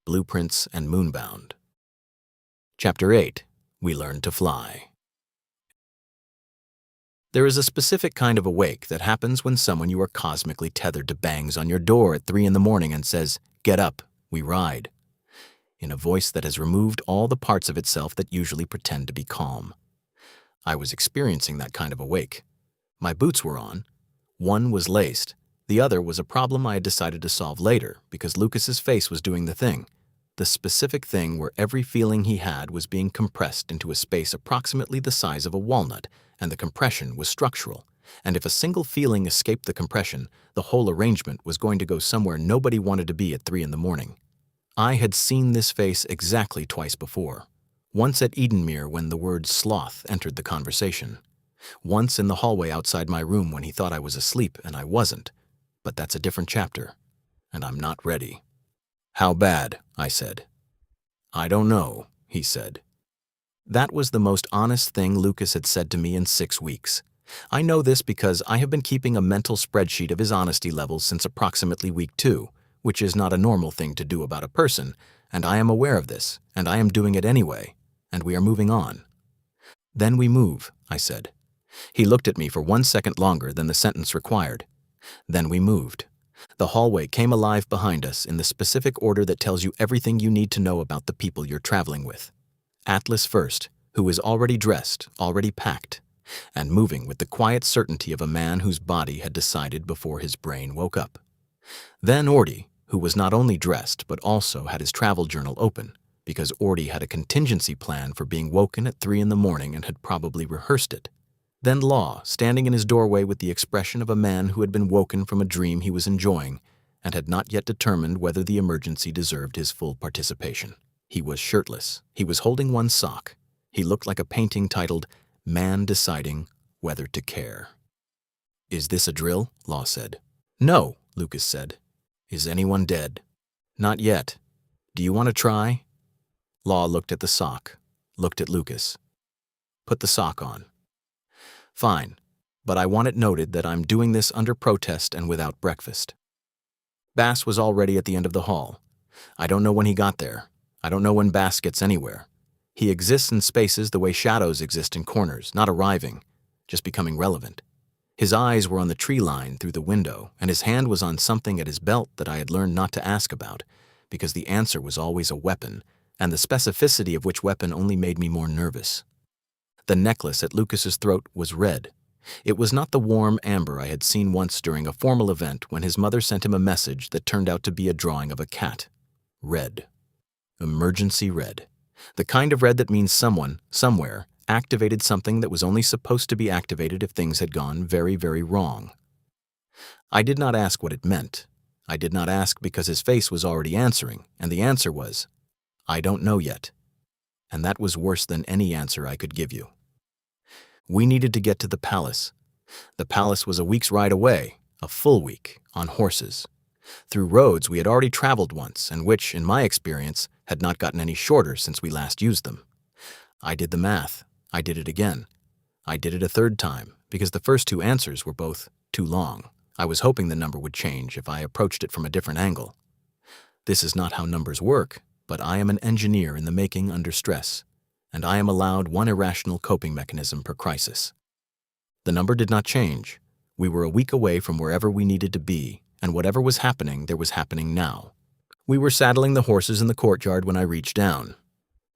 Blueprints, and Moonbound. Chapter 8. We Learn to Fly. There is a specific kind of awake that happens when someone you are cosmically tethered to bangs on your door at 3 in the morning and says, "Get up, we ride," in a voice that has removed all the parts of itself that usually pretend to be calm. I was experiencing that kind of awake. My boots were on. One was laced. The other was a problem I had decided to solve later because Lucas's face was doing the thing. The specific thing where every feeling he had was being compressed into a space approximately the size of a walnut, and the compression was structural. And if a single feeling escaped the compression, the whole arrangement was going to go somewhere nobody wanted to be at 3 in the morning. I had seen this face exactly twice before. Once at Edenmere when the word sloth entered the conversation. Once in the hallway outside my room when he thought I was asleep and I wasn't. But that's a different chapter, and I'm not ready. "How bad?" I said. "I don't know," he said. That was the most honest thing Lucas had said to me in 6 weeks. I know this because I have been keeping a mental spreadsheet of his honesty levels since approximately week 2, which is not a normal thing to do about a person, and I am aware of this, and I am doing it anyway, and we are moving on. "Then we move," I said. He looked at me for 1 second longer than the sentence required. Then we moved. The hallway came alive behind us in the specific order that tells you everything you need to know about the people you're traveling with. Atlas first, who is already dressed, already packed, and moving with the quiet certainty of a man whose body had decided before his brain woke up. Then Ordy, who was not only dressed but also had his travel journal open, because Ordy had a contingency plan for being woken at 3 in the morning and had probably rehearsed it. Then Law, standing in his doorway with the expression of a man who had been woken from a dream he was enjoying and had not yet determined whether the emergency deserved his full participation. He was shirtless. He was holding one sock. He looked like a painting titled, "Man Deciding Whether to Care." "Is this a drill?" Law said. "No," Lucas said. "Is anyone dead?" "Not yet. Do you want to try?" Law looked at the sock, looked at Lucas. "Put the sock on." "Fine, but I want it noted that I'm doing this under protest and without breakfast." Bass was already at the end of the hall. I don't know when he got there. I don't know when Bass gets anywhere. He exists in spaces the way shadows exist in corners, not arriving, just becoming relevant. His eyes were on the tree line through the window, and his hand was on something at his belt that I had learned not to ask about, because the answer was always a weapon, and the specificity of which weapon only made me more nervous. The necklace at Lucas's throat was red. It was not the warm amber I had seen once during a formal event when his mother sent him a message that turned out to be a drawing of a cat. Red. Emergency red. The kind of red that means someone, somewhere, activated something that was only supposed to be activated if things had gone very, very wrong. I did not ask what it meant. I did not ask because his face was already answering, and the answer was, "I don't know yet." And that was worse than any answer I could give you. We needed to get to the palace. The palace was a week's ride away, a full week, on horses, through roads we had already traveled once and which, in my experience, had not gotten any shorter since we last used them. I did the math. I did it again. I did it a third time, because the first 2 answers were both too long. I was hoping the number would change if I approached it from a different angle. This is not how numbers work, but I am an engineer in the making under stress, and I am allowed 1 irrational coping mechanism per crisis. The number did not change. We were a week away from wherever we needed to be, and whatever was happening, there was happening now. We were saddling the horses in the courtyard when I reached down.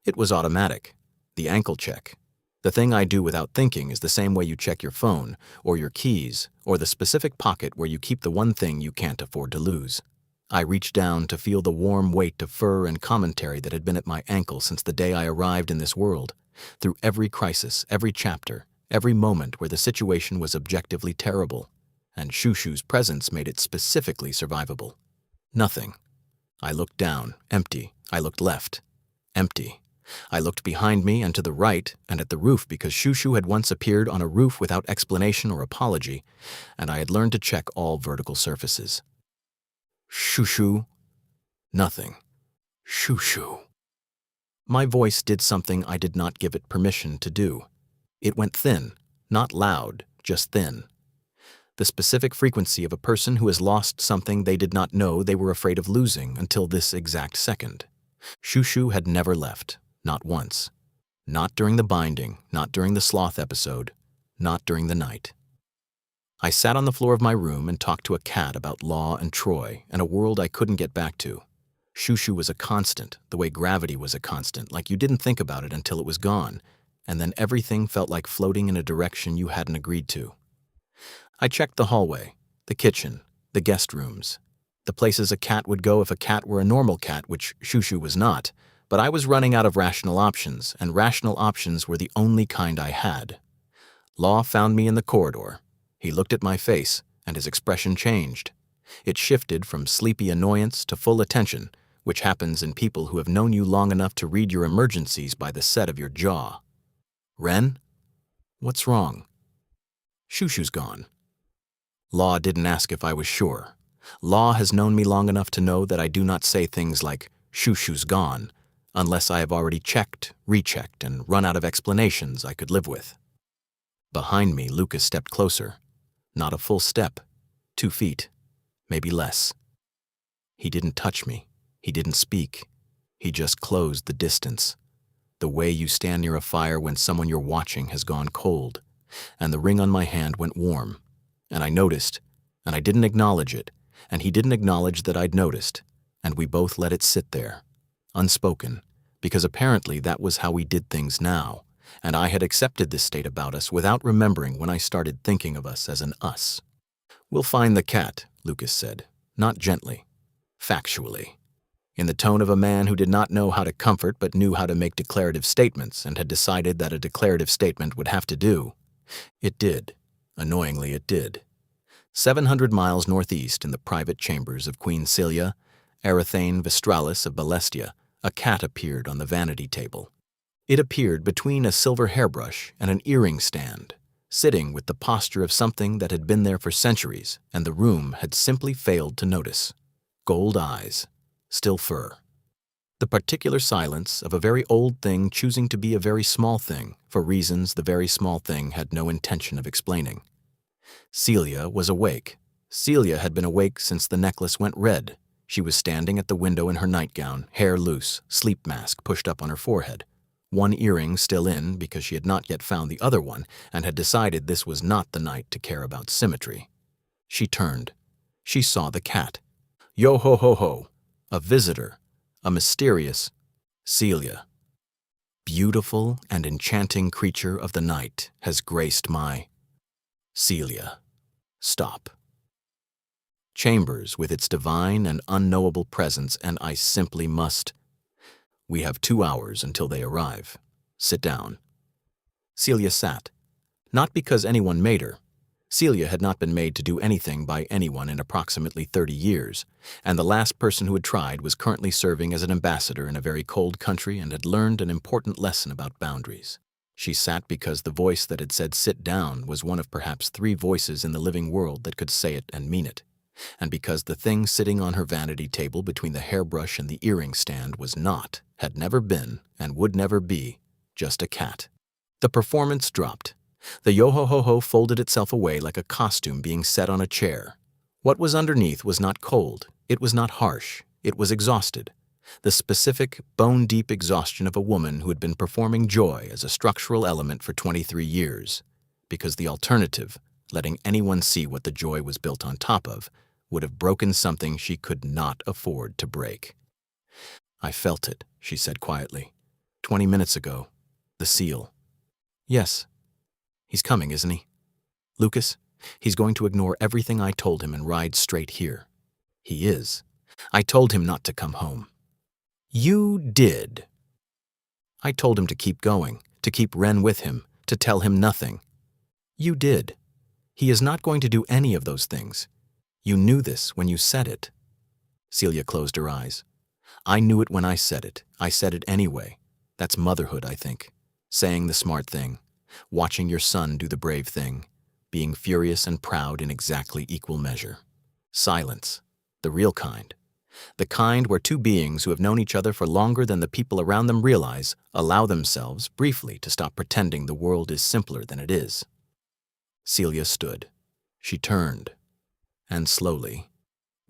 It was automatic. The ankle check. The thing I do without thinking is the same way you check your phone, or your keys, or the specific pocket where you keep the one thing you can't afford to lose. I reached down to feel the warm weight of fur and commentary that had been at my ankle since the day I arrived in this world, through every crisis, every chapter, every moment where the situation was objectively terrible, and Shu-shu's presence made it specifically survivable. Nothing. I looked down, empty. I looked left, empty. I looked behind me and to the right and at the roof because Shu-shu had once appeared on a roof without explanation or apology, and I had learned to check all vertical surfaces. Shu-shu. Nothing. Shu-shu. My voice did something I did not give it permission to do. It went thin, not loud, just thin. The specific frequency of a person who has lost something they did not know they were afraid of losing until this exact second. Shu-shu had never left, not once. Not during the binding, not during the sloth episode, not during the night. I sat on the floor of my room and talked to a cat about Law and Troy and a world I couldn't get back to. Shu-shu was a constant, the way gravity was a constant, like you didn't think about it until it was gone, and then everything felt like floating in a direction you hadn't agreed to. I checked the hallway, the kitchen, the guest rooms, the places a cat would go if a cat were a normal cat, which Shu-shu was not, but I was running out of rational options, and rational options were the only kind I had. Law found me in the corridor. He looked at my face, and his expression changed. It shifted from sleepy annoyance to full attention, which happens in people who have known you long enough to read your emergencies by the set of your jaw. Ren? What's wrong? Shu-shu's gone. Law didn't ask if I was sure. Law has known me long enough to know that I do not say things like, Shu-shu's gone, unless I have already checked, rechecked, and run out of explanations I could live with. Behind me, Lucas stepped closer. Not a full step. 2 feet. Maybe less. He didn't touch me. He didn't speak. He just closed the distance. The way you stand near a fire when someone you're watching has gone cold, and the ring on my hand went warm. And I noticed, and I didn't acknowledge it, and he didn't acknowledge that I'd noticed, and we both let it sit there, unspoken, because apparently that was how we did things now, and I had accepted this state about us without remembering when I started thinking of us as an us. We'll find the cat, Lucas said, not gently, factually, in the tone of a man who did not know how to comfort but knew how to make declarative statements and had decided that a declarative statement would have to do. It did. Annoyingly, it did. 700 miles northeast in the private chambers of Queen Celia, Erythane Vestralis of Balestia, a cat appeared on the vanity table. It appeared between a silver hairbrush and an earring stand, sitting with the posture of something that had been there for centuries and the room had simply failed to notice. Gold eyes, still fur. The particular silence of a very old thing choosing to be a very small thing for reasons the very small thing had no intention of explaining. Celia was awake. Celia had been awake since the necklace went red. She was standing at the window in her nightgown, hair loose, sleep mask pushed up on her forehead. One earring still in because she had not yet found the other one and had decided this was not the night to care about symmetry. She turned. She saw the cat. Yo-ho-ho-ho. A visitor. A mysterious Celia. Beautiful and enchanting creature of the night has graced my Celia. Stop. Chambers with its divine and unknowable presence, and I simply must. We have 2 hours until they arrive. Sit down. Celia sat. Not because anyone made her. Celia had not been made to do anything by anyone in approximately 30 years, and the last person who had tried was currently serving as an ambassador in a very cold country and had learned an important lesson about boundaries. She sat because the voice that had said sit down was one of perhaps 3 voices in the living world that could say it and mean it, and because the thing sitting on her vanity table between the hairbrush and the earring stand was not, had never been, and would never be, just a cat. The performance dropped. The yo-ho-ho-ho folded itself away like a costume being set on a chair. What was underneath was not cold, it was not harsh, it was exhausted. The specific, bone-deep exhaustion of a woman who had been performing joy as a structural element for 23 years, because the alternative, letting anyone see what the joy was built on top of, would have broken something she could not afford to break. I felt it, she said quietly. 20 minutes ago. The seal. Yes. He's coming, isn't he? Lucas, he's going to ignore everything I told him and ride straight here. He is. I told him not to come home. You did. I told him to keep going, to keep Ren with him, to tell him nothing. You did. He is not going to do any of those things. You knew this when you said it. Celia closed her eyes. I knew it when I said it. I said it anyway. That's motherhood, I think. Saying the smart thing. Watching your son do the brave thing. Being furious and proud in exactly equal measure. Silence. The real kind. The kind where 2 beings who have known each other for longer than the people around them realize allow themselves briefly to stop pretending the world is simpler than it is. Celia stood. She turned. And slowly.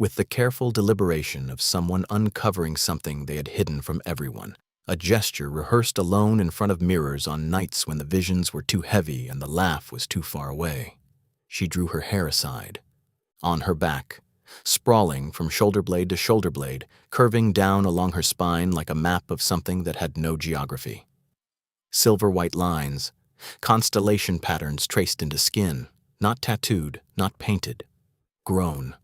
with the careful deliberation of someone uncovering something they had hidden from everyone, a gesture rehearsed alone in front of mirrors on nights when the visions were too heavy and the laugh was too far away. She drew her hair aside. On her back, sprawling from shoulder blade to shoulder blade, curving down along her spine like a map of something that had no geography. Silver-white lines, constellation patterns traced into skin, not tattooed, not painted, grown.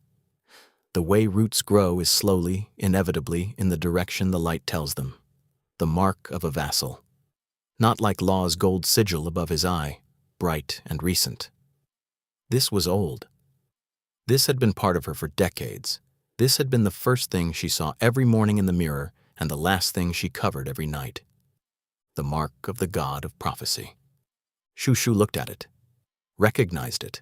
The way roots grow is slowly, inevitably, in the direction the light tells them. The mark of a vassal. Not like Law's gold sigil above his eye, bright and recent. This was old. This had been part of her for decades. This had been the first thing she saw every morning in the mirror and the last thing she covered every night. The mark of the god of prophecy. Shu-shu looked at it, recognized it.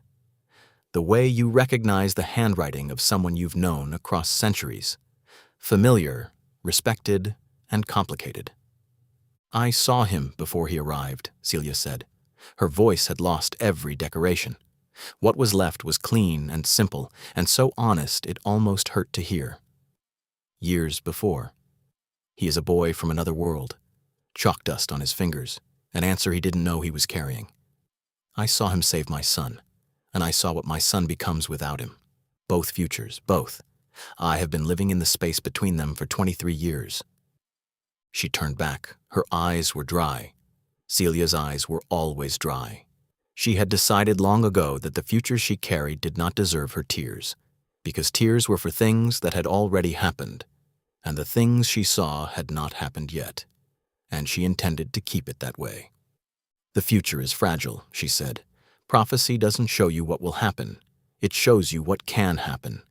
The way you recognize the handwriting of someone you've known across centuries. Familiar, respected, and complicated. I saw him before he arrived, Celia said. Her voice had lost every decoration. What was left was clean and simple, and so honest it almost hurt to hear. Years before. He is a boy from another world. Chalk dust on his fingers, an answer he didn't know he was carrying. I saw him save my son, and I saw what my son becomes without him. Both futures, both. I have been living in the space between them for 23 years. She turned back. Her eyes were dry. Celia's eyes were always dry. She had decided long ago that the future she carried did not deserve her tears, because tears were for things that had already happened, and the things she saw had not happened yet, and she intended to keep it that way. The future is fragile, she said. Prophecy doesn't show you what will happen. It shows you what can happen.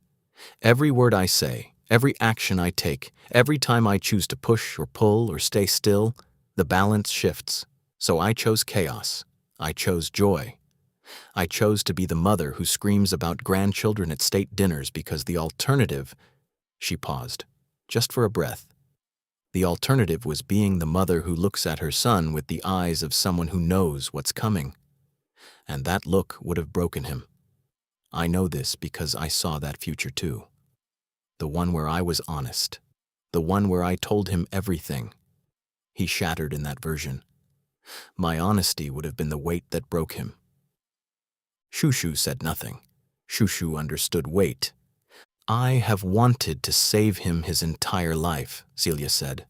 Every word I say, every action I take, every time I choose to push or pull or stay still, the balance shifts. So I chose chaos. I chose joy. I chose to be the mother who screams about grandchildren at state dinners because the alternative— She paused, just for a breath. The alternative was being the mother who looks at her son with the eyes of someone who knows what's coming. And that look would have broken him. I know this because I saw that future too. The one where I was honest. The one where I told him everything. He shattered in that version. My honesty would have been the weight that broke him. Shu-shu said nothing. Shu-shu understood weight. I have wanted to save him his entire life, Celia said.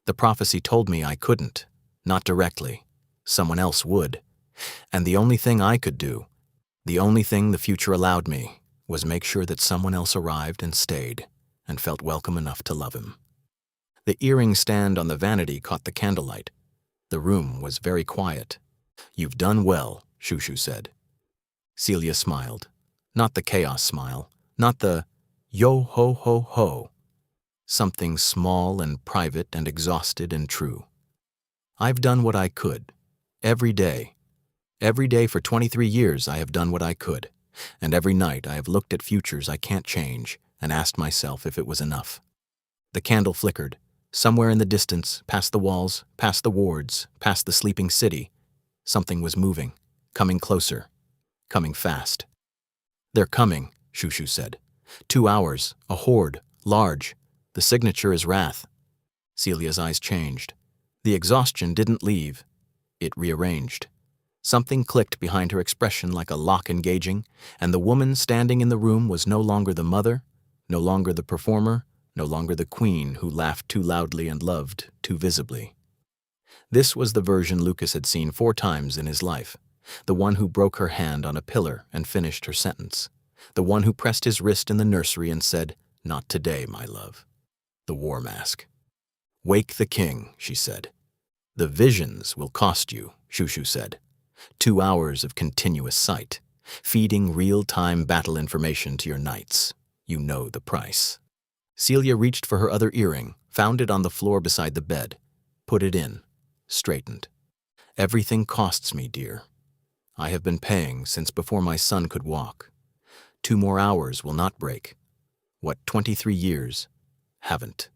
The prophecy told me I couldn't. Not directly. Someone else would. And the only thing I could do, the only thing the future allowed me, was make sure that someone else arrived and stayed, and felt welcome enough to love him. The earring stand on the vanity caught the candlelight. The room was very quiet. You've done well, Shu-shu said. Celia smiled. Not the chaos smile, not the yo-ho-ho-ho. Something small and private and exhausted and true. I've done what I could. Every day. Every day for 23 years I have done what I could. And every night I have looked at futures I can't change and asked myself if it was enough. The candle flickered. Somewhere in the distance, past the walls, past the wards, past the sleeping city, something was moving, coming closer, coming fast. They're coming, Shu-shu said. 2 hours, a horde, large. The signature is wrath. Celia's eyes changed. The exhaustion didn't leave. It rearranged. Something clicked behind her expression like a lock engaging, and the woman standing in the room was no longer the mother, no longer the performer, no longer the queen who laughed too loudly and loved too visibly. This was the version Lucas had seen 4 times in his life, the one who broke her hand on a pillar and finished her sentence, the one who pressed his wrist in the nursery and said, "Not today, my love." The war mask. "Wake the king," she said. "The visions will cost you," Shu-shu said. 2 hours of continuous sight, feeding real-time battle information to your knights. You know the price. Celia reached for her other earring, found it on the floor beside the bed, put it in, straightened. Everything costs me, dear. I have been paying since before my son could walk. 2 more hours will not break. What 23 years haven't.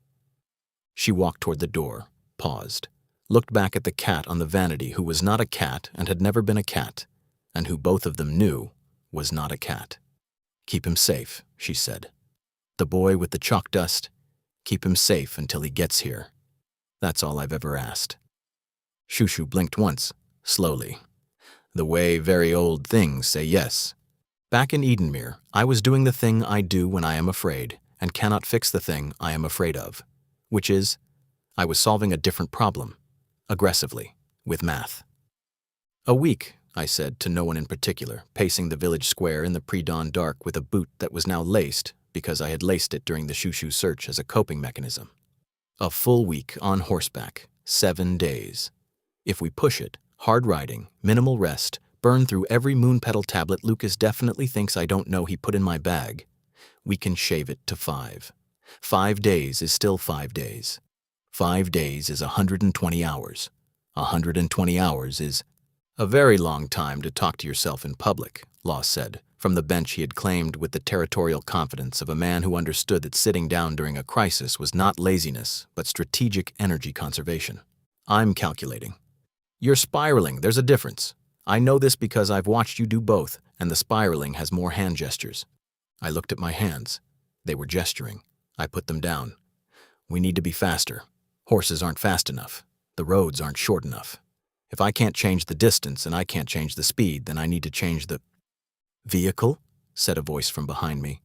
She walked toward the door, paused, looked back at the cat on the vanity who was not a cat and had never been a cat, and who both of them knew was not a cat. Keep him safe, she said. The boy with the chalk dust? Keep him safe until he gets here. That's all I've ever asked. Shu-shu blinked once, slowly. The way very old things say yes. Back in Edenmere, I was doing the thing I do when I am afraid, and cannot fix the thing I am afraid of, which is, I was solving a different problem, aggressively, with math. A week, I said to no one in particular, pacing the village square in the pre-dawn dark with a boot that was now laced because I had laced it during the Shu-shu search as a coping mechanism. A full week on horseback, 7 days. If we push it, hard riding, minimal rest, burn through every moon petal tablet Lucas definitely thinks I don't know he put in my bag, we can shave it to 5. 5 days is still 5 days. 5 days is 120 hours. 120 hours is a very long time to talk to yourself in public, Law said, from the bench he had claimed with the territorial confidence of a man who understood that sitting down during a crisis was not laziness, but strategic energy conservation. I'm calculating. You're spiraling, there's a difference. I know this because I've watched you do both, and the spiraling has more hand gestures. I looked at my hands. They were gesturing. I put them down. We need to be faster. Horses aren't fast enough. The roads aren't short enough. If I can't change the distance and I can't change the speed, then I need to change the vehicle, said a voice from behind me.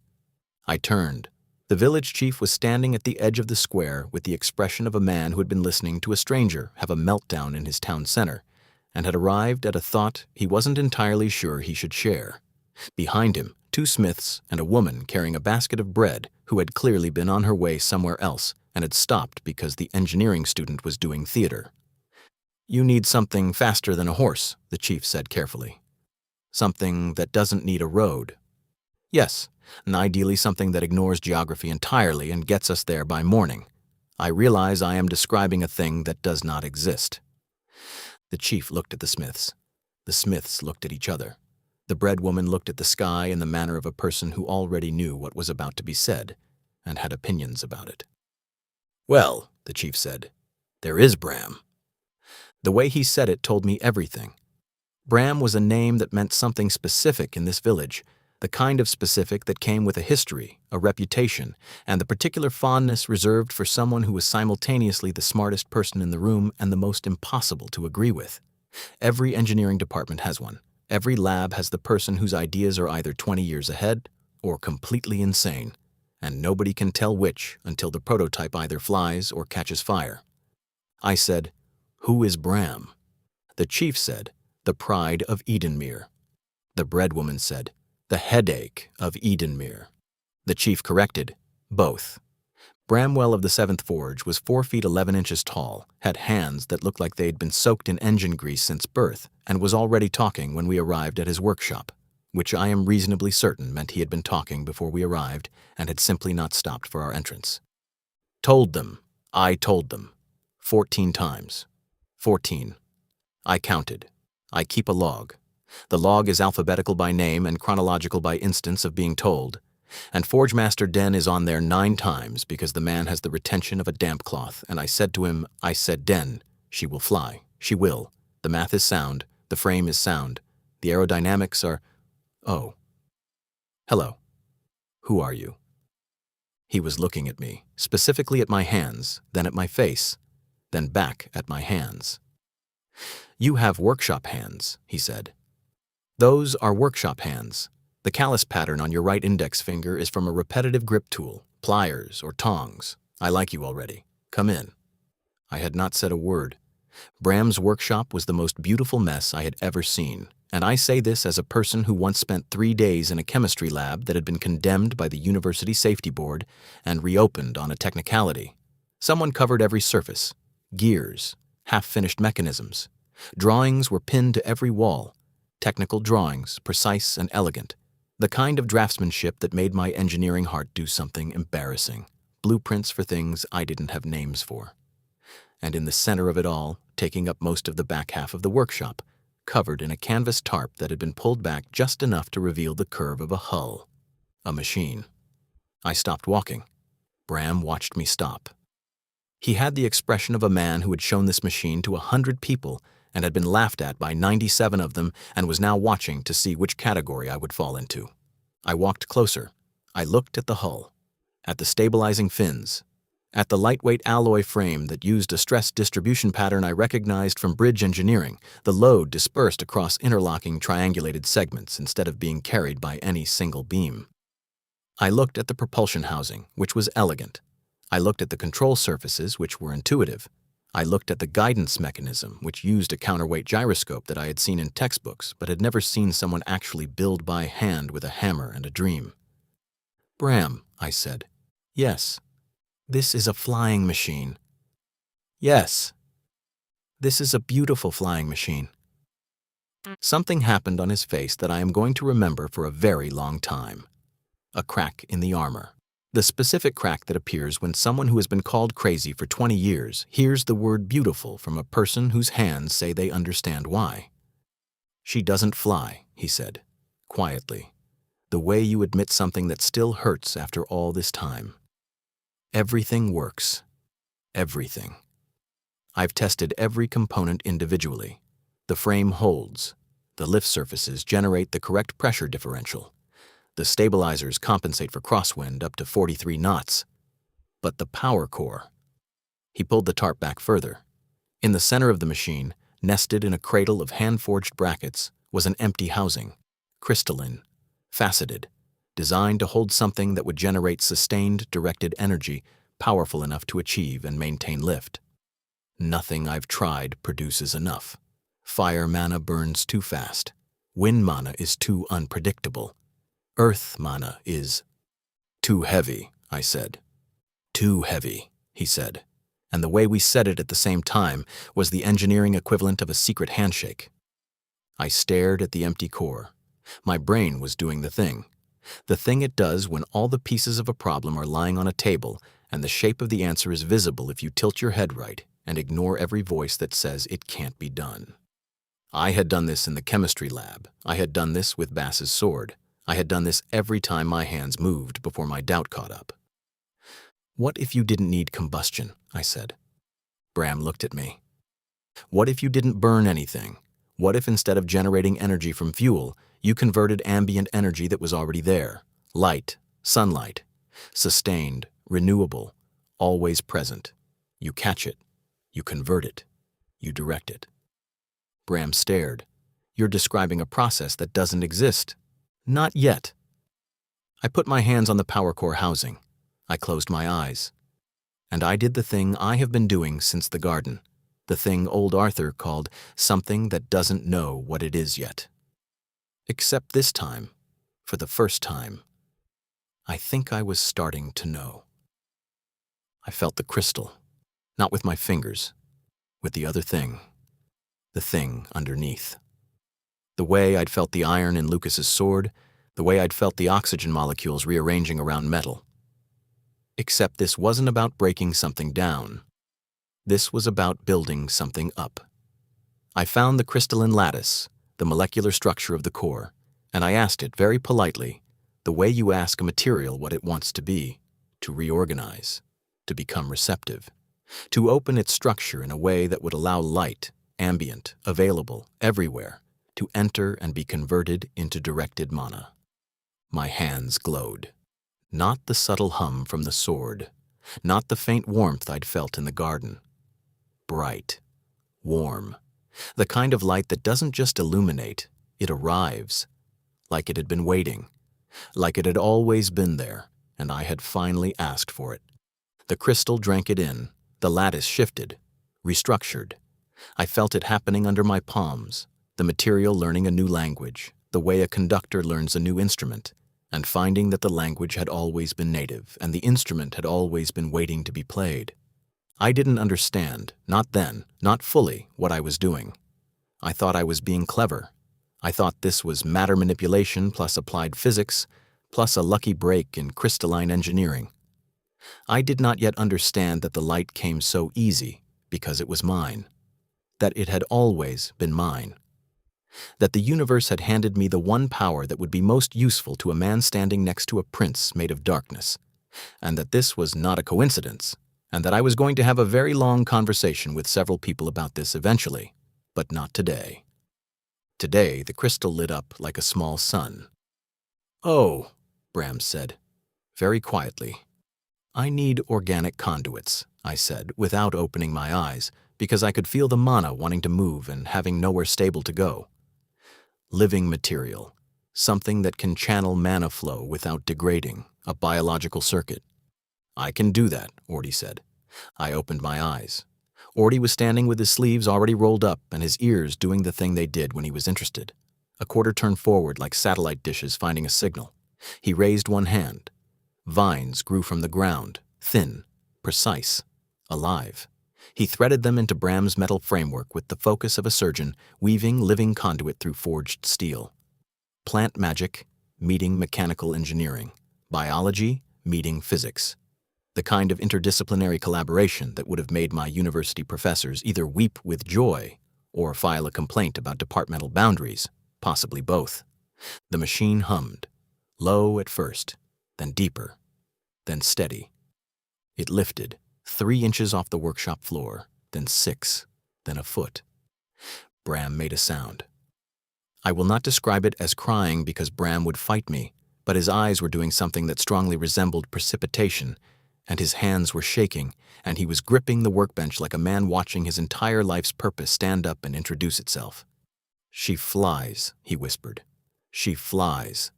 I turned. The village chief was standing at the edge of the square with the expression of a man who had been listening to a stranger have a meltdown in his town center and had arrived at a thought he wasn't entirely sure he should share. Behind him, 2 smiths and a woman carrying a basket of bread who had clearly been on her way somewhere else and had stopped because the engineering student was doing theater. You need something faster than a horse, the chief said carefully. Something that doesn't need a road. Yes, and ideally something that ignores geography entirely and gets us there by morning. I realize I am describing a thing that does not exist. The chief looked at the smiths. The smiths looked at each other. The bread woman looked at the sky in the manner of a person who already knew what was about to be said and had opinions about it. Well, the chief said, there is Bram. The way he said it told me everything. Bram was a name that meant something specific in this village, the kind of specific that came with a history, a reputation, and the particular fondness reserved for someone who was simultaneously the smartest person in the room and the most impossible to agree with. Every engineering department has one. Every lab has the person whose ideas are either 20 years ahead or completely insane, and nobody can tell which until the prototype either flies or catches fire. I said, "Who is Bram?" The chief said, "The pride of Edenmere." The bread woman said, "The headache of Edenmere." The chief corrected, "Both." Bramwell of the 7th Forge was 4 feet 11 inches tall, had hands that looked like they'd been soaked in engine grease since birth, and was already talking when we arrived at his workshop, which I am reasonably certain meant he had been talking before we arrived and had simply not stopped for our entrance. Told them. I told them. 14 times. 14. I counted. I keep a log. The log is alphabetical by name and chronological by instance of being told, and Forge Master Den is on there 9 times because the man has the retention of a damp cloth, and I said to him, I said, Den, she will fly. She will. The math is sound. The frame is sound. The aerodynamics are... Oh. Hello. Who are you? He was looking at me, specifically at my hands, then at my face, then back at my hands. You have workshop hands, he said. Those are workshop hands. The callus pattern on your right index finger is from a repetitive grip tool, pliers or tongs. I like you already. Come in. I had not said a word. Bram's workshop was the most beautiful mess I had ever seen, and I say this as a person who once spent 3 days in a chemistry lab that had been condemned by the University Safety Board and reopened on a technicality. Someone covered every surface. Gears, half-finished mechanisms. Drawings were pinned to every wall. Technical drawings, precise and elegant. The kind of draftsmanship that made my engineering heart do something embarrassing. Blueprints for things I didn't have names for. And in the center of it all, taking up most of the back half of the workshop, covered in a canvas tarp that had been pulled back just enough to reveal the curve of a hull. A machine. I stopped walking. Bram watched me stop. He had the expression of a man who had shown this machine to 100 people and had been laughed at by 97 of them and was now watching to see which category I would fall into. I walked closer. I looked at the hull. at the stabilizing fins, at the lightweight alloy frame that used a stress distribution pattern I recognized from bridge engineering. The load dispersed across interlocking triangulated segments instead of being carried by any single beam. I looked at the propulsion housing, which was elegant. I looked at the control surfaces, which were intuitive. I looked at the guidance mechanism, which used a counterweight gyroscope that I had seen in textbooks but had never seen someone actually build by hand with a hammer and a dream. "Bram," I said. "Yes. This is a flying machine." "Yes. This is a beautiful flying machine." Something happened on his face that I am going to remember for a very long time. A crack in the armor. The specific crack that appears when someone who has been called crazy for 20 years hears the word beautiful from a person whose hands say they understand why. "She doesn't fly," he said, quietly. "The way you admit something that still hurts after all this time. Everything works. Everything. I've tested every component individually. The frame holds. The lift surfaces generate the correct pressure differential. The stabilizers compensate for crosswind up to 43 knots. But the power core." He pulled the tarp back further. In the center of the machine, nested in a cradle of hand-forged brackets, was an empty housing, crystalline, faceted, designed to hold something that would generate sustained, directed energy powerful enough to achieve and maintain lift. Nothing I've tried produces enough. Fire mana burns too fast. Wind mana is too unpredictable. Earth mana is too heavy, I said. "Too heavy," he said, and the way we said it at the same time was the engineering equivalent of a secret handshake. I stared at the empty core. My brain was doing the thing it does when all the pieces of a problem are lying on a table and the shape of the answer is visible if you tilt your head right and ignore every voice that says it can't be done. I had done this in the chemistry lab. I had done this with Bass's sword. I had done this every time my hands moved before my doubt caught up. "What if you didn't need combustion?" I said. Bram looked at me. "What if you didn't burn anything? What if instead of generating energy from fuel, you converted ambient energy that was already there? Light, sunlight, sustained, renewable, always present. You catch it, you convert it, you direct it." Bram stared. "You're describing a process that doesn't exist." "Not yet." I put my hands on the power core housing. I closed my eyes. And I did the thing I have been doing since the garden, the thing old Arthur called something that doesn't know what it is yet. Except this time, for the first time, I think I was starting to know. I felt the crystal, not with my fingers, with the other thing, the thing underneath. The way I'd felt the iron in Lucas's sword, the way I'd felt the oxygen molecules rearranging around metal. Except this wasn't about breaking something down. This was about building something up. I found the crystalline lattice, the molecular structure of the core, and I asked it very politely, the way you ask a material what it wants to be, to reorganize, to become receptive, to open its structure in a way that would allow light, ambient, available, everywhere, to enter and be converted into directed mana. My hands glowed. Not the subtle hum from the sword, not the faint warmth I'd felt in the garden. Bright, warm, the kind of light that doesn't just illuminate, it arrives, like it had been waiting, like it had always been there, and I had finally asked for it. The crystal drank it in, the lattice shifted, restructured. I felt it happening under my palms, the material learning a new language, the way a conductor learns a new instrument, and finding that the language had always been native and the instrument had always been waiting to be played. I didn't understand, not then, not fully, what I was doing. I thought I was being clever. I thought this was matter manipulation plus applied physics, plus a lucky break in crystalline engineering. I did not yet understand that the light came so easy because it was mine, that it had always been mine, that the universe had handed me the one power that would be most useful to a man standing next to a prince made of darkness, and that this was not a coincidence, and that I was going to have a very long conversation with several people about this eventually, but not today. Today, the crystal lit up like a small sun. "Oh," Bram said, very quietly. I need organic conduits, I said, without opening my eyes, because I could feel the mana wanting to move and having nowhere stable to go. Living material, something that can channel mana flow without degrading, a biological circuit. I can do that, Ordy said. I opened my eyes. Ordy was standing with his sleeves already rolled up and his ears doing the thing they did when he was interested. A quarter turned forward like satellite dishes finding a signal. He raised one hand. Vines grew from the ground, thin, precise, alive. He threaded them into Bram's metal framework with the focus of a surgeon weaving living conduit through forged steel. Plant magic meeting mechanical engineering. Biology meeting physics. The kind of interdisciplinary collaboration that would have made my university professors either weep with joy or file a complaint about departmental boundaries, possibly both. The machine hummed, low at first, then deeper, then steady. It lifted, 3 inches off the workshop floor, then 6, then a foot. Bram made a sound. I will not describe it as crying because Bram would fight me, but his eyes were doing something that strongly resembled precipitation, and his hands were shaking, and he was gripping the workbench like a man watching his entire life's purpose stand up and introduce itself. "She flies," he whispered. "She flies.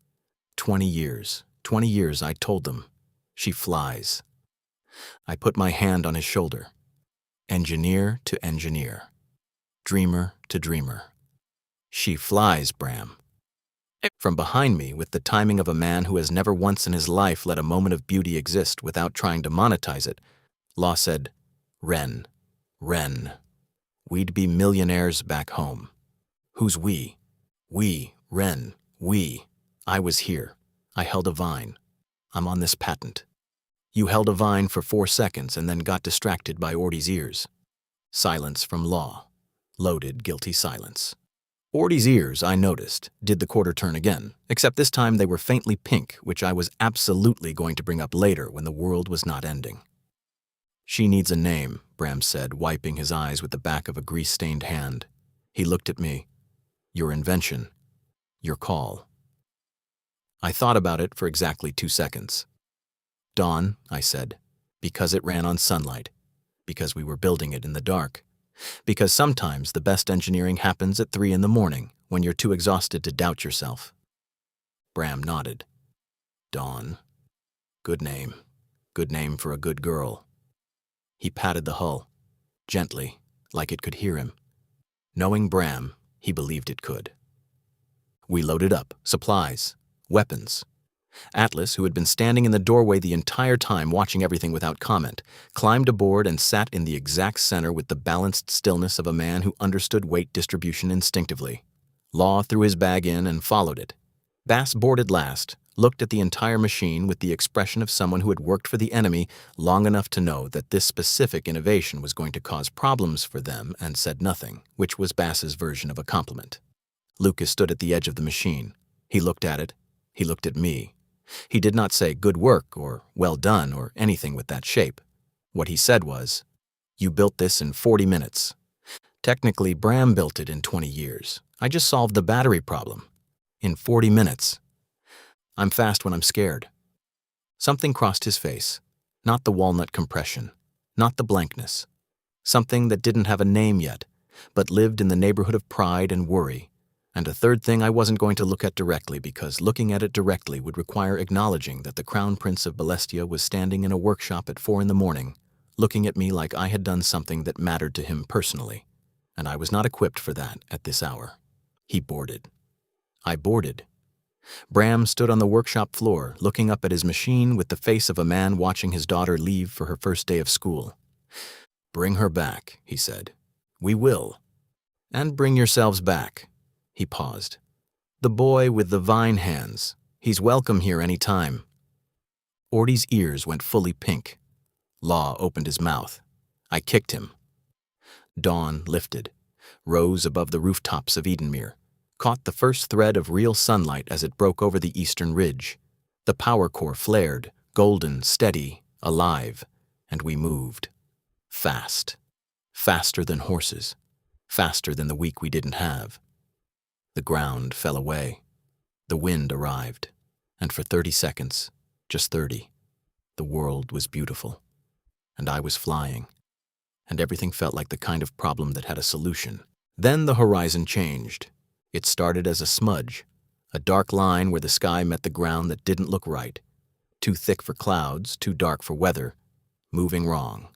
20 years, I told them. She flies." I put my hand on his shoulder. Engineer to engineer. Dreamer to dreamer. "She flies, Bram." From behind me, with the timing of a man who has never once in his life let a moment of beauty exist without trying to monetize it, Law said, "Ren. Ren. We'd be millionaires back home." "Who's we?" "We, Ren, we. I was here. I held a vine. I'm on this patent." "You held a vine for 4 seconds and then got distracted by Ordy's ears." Silence from Law. Loaded, guilty silence. Ordy's ears, I noticed, did the quarter turn again, except this time they were faintly pink, which I was absolutely going to bring up later when the world was not ending. "She needs a name," Bram said, wiping his eyes with the back of a grease-stained hand. He looked at me. "Your invention. Your call." I thought about it for exactly 2 seconds. "Dawn," I said, "because it ran on sunlight, because we were building it in the dark. Because sometimes the best engineering happens at 3 in the morning when you're too exhausted to doubt yourself." Bram nodded. "Dawn. Good name. Good name for a good girl." He patted the hull, gently, like it could hear him. Knowing Bram, he believed it could. We loaded up, supplies, weapons. Atlas, who had been standing in the doorway the entire time watching everything without comment, climbed aboard and sat in the exact center with the balanced stillness of a man who understood weight distribution instinctively. Law threw his bag in and followed it. Bass boarded last, looked at the entire machine with the expression of someone who had worked for the enemy long enough to know that this specific innovation was going to cause problems for them, and said nothing, which was Bass's version of a compliment. Lucas stood at the edge of the machine. He looked at it. He looked at me. He did not say good work or well done or anything with that shape. What he said was, "You built this in 40 minutes. Technically, Bram built it in 20 years. I just solved the battery problem. In 40 minutes. I'm fast when I'm scared." Something crossed his face. Not the walnut compression. Not the blankness. Something that didn't have a name yet, but lived in the neighborhood of pride and worry. And a third thing I wasn't going to look at directly because looking at it directly would require acknowledging that the Crown Prince of Balestia was standing in a workshop at 4 in the morning, looking at me like I had done something that mattered to him personally, and I was not equipped for that at this hour. He boarded. I boarded. Bram stood on the workshop floor, looking up at his machine with the face of a man watching his daughter leave for her first day of school. "Bring her back," he said. "We will. And bring yourselves back." He paused. "The boy with the vine hands. He's welcome here any time." Ordy's ears went fully pink. Law opened his mouth. I kicked him. Dawn lifted, rose above the rooftops of Edenmere, caught the first thread of real sunlight as it broke over the eastern ridge. The power core flared, golden, steady, alive, and we moved. Fast. Faster than horses. Faster than the week we didn't have. The ground fell away. The wind arrived. And for 30 seconds, just 30, The world was beautiful, and I was flying, and everything felt like the kind of problem that had a solution. Then the horizon changed. It started as a smudge, a dark line where the sky met the ground that didn't look right, too thick for clouds, too dark for weather, moving wrong.